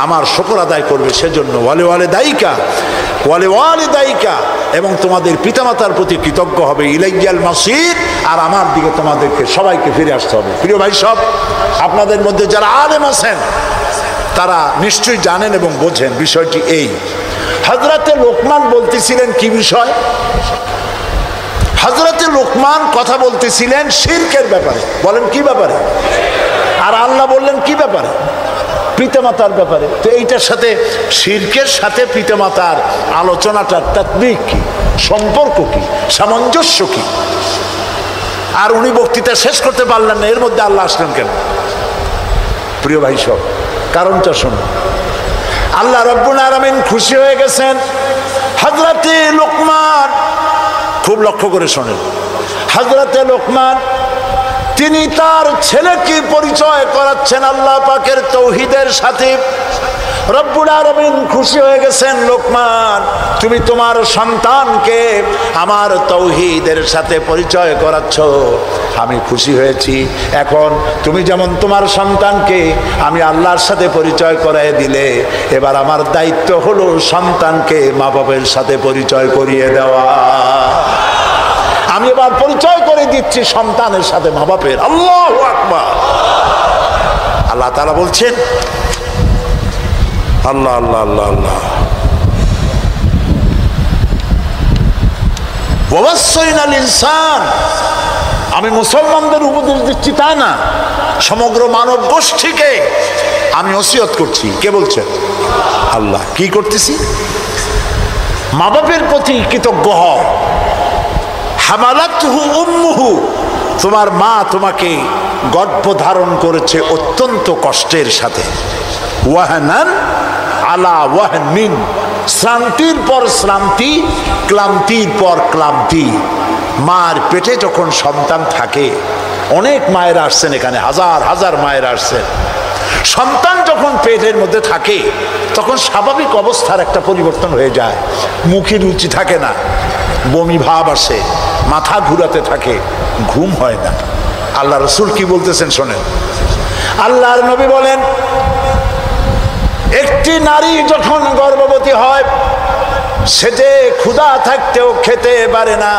Speaker 1: আমার শুকর আদায় করবে সেজন্য। ওয়ালে দায়িকা, এবং তোমাদের পিতামাতার প্রতি কৃতজ্ঞ হবে। ইলাইয়াল মাসির, আর আমার দিকে তোমাদেরকে সবাইকে ফিরে আসতে হবে। প্রিয় ভাই সব, আপনাদের মধ্যে যারা আলেম আছেন তারা নিশ্চয়ই জানেন এবং বোঝেন বিষয়টি এই। হযরতে লোকমান বলতেছিলেন কি বিষয়? হযরতে লোকমান কথা বলতেছিলেন শিরকের ব্যাপারে। বলেন কি ব্যাপারে? আর আল্লাহ বললেন কি ব্যাপারে? পিতামাতার ব্যাপারে। তো এইটার সাথে, শিরকের সাথে পিতামাতার আলোচনাটার তাৎবিক কি, সম্পর্ক কি, সামঞ্জস্য কি? আর উনি বক্তৃতা শেষ করতে পারলেন না, এর মধ্যে আল্লাহ আসলেন কেন? প্রিয় ভাই সব, কারণটা শুনুন। আল্লাহ রাব্বুল আলামিন খুশি হয়ে গেছেন। হযরতে লোকমান, খুব লক্ষ্য করে শোনেন, হযরতে লোকমান তিনি তার ছেলেকে পরিচয় করাচ্ছেন আল্লাহ পাকের তৌহিদের সাথে। রব্বুল আলামিন খুশি হয়ে গেছেন, লোকমান তুমি তোমার সন্তানকে আমার তাওহীদের সাথে পরিচয় করাচ্ছ, আমি খুশি হয়েছি। এখন তুমি যেমন তোমার সন্তানকে আমি আল্লাহর সাথে পরিচয় করায় দিলে, এবার আমার দায়িত্ব হলো সন্তানকে মা বাবার সাথে পরিচয় করিয়ে দেওয়া। আমি এবার পরিচয় করে দিচ্ছি সন্তানের সাথে মা বাপের। আল্লাহু আকবার। আল্লাহ তাআলা বলছেন, আল্লাহ আল্লাহ আল্লাহ আল্লাহ, ওয়াসাইনাল ইনসান, আমি মুসলমানদের উপদেশ দিচ্ছি তা না, সমগ্র মানব গোষ্ঠীকে আমি ওসিয়ত করছি। কে বলছেন? আল্লাহ। কি করতেছি? মা বাপের প্রতি কৃতজ্ঞ হও। হামালাতহু উম্মুহু, তোমার মা তোমাকে গর্ভ ধারণ করেছে অত্যন্ত কষ্টের সাথে। ওয়াহানান আলা ওয়াহনিন, শ্রান্তির পর শ্রান্তি, ক্লান্তির পর ক্লান্তি। মার পেটে যখন সন্তান থাকে, অনেক মায়েরা আসছেন এখানে, হাজার হাজার মায়েরা আসছেন। সন্তান যখন পেটের মধ্যে থাকে তখন স্বাভাবিক অবস্থার একটা পরিবর্তন হয়ে যায়। মুখে রুচি থাকে না, বমি ভাব আসে, মাথা ঘুরাতে থাকে, ঘুম হয় না। আল্লাহ রাসূল কি বলতেছেন শোনেন। আল্লাহর নবী বলেন, একটি নারী যখন গর্ভবতী হয়, সে যে ক্ষুধা থাকতেও খেতে পারে না।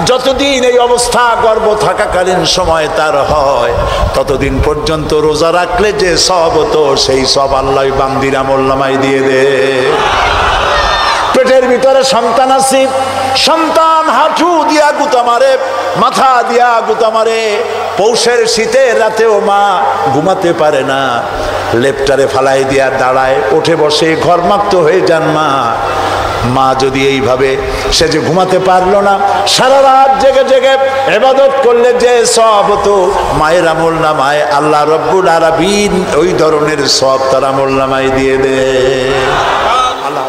Speaker 1: যতদিন এই অবস্থা গর্ভ থাকাকালীন সময় তার হয়, ততদিন পর্যন্ত রোজা রাখলে যে সব হতো, সেই সব আল্লাহ বান্দির আমলনামায় দিয়ে দে। পেটের ভিতরে সন্তান আছে, সন্তান হাঁটু দিয়া গুতা মারে, মাথা দিয়া গুতা মারে। পৌষের শীতের রাতেও মা ঘুমাতে পারে না, লেপটারে ফালাই দিয়া দাঁড়ায়, ওঠে বসে, ঘরমাক্ত হয়ে যান মা। মা যদি এইভাবে, সে যে ঘুমাতে পারলো না, সারা রাত জেগে জেগে ইবাদত করলে যে সওয়াব হতো, মায়ের আমলনামায় আল্লাহ রব্বুল আলামিন ওই ধরনের সওয়াব তার আমলনামায় দিয়ে দেয়। আল্লাহ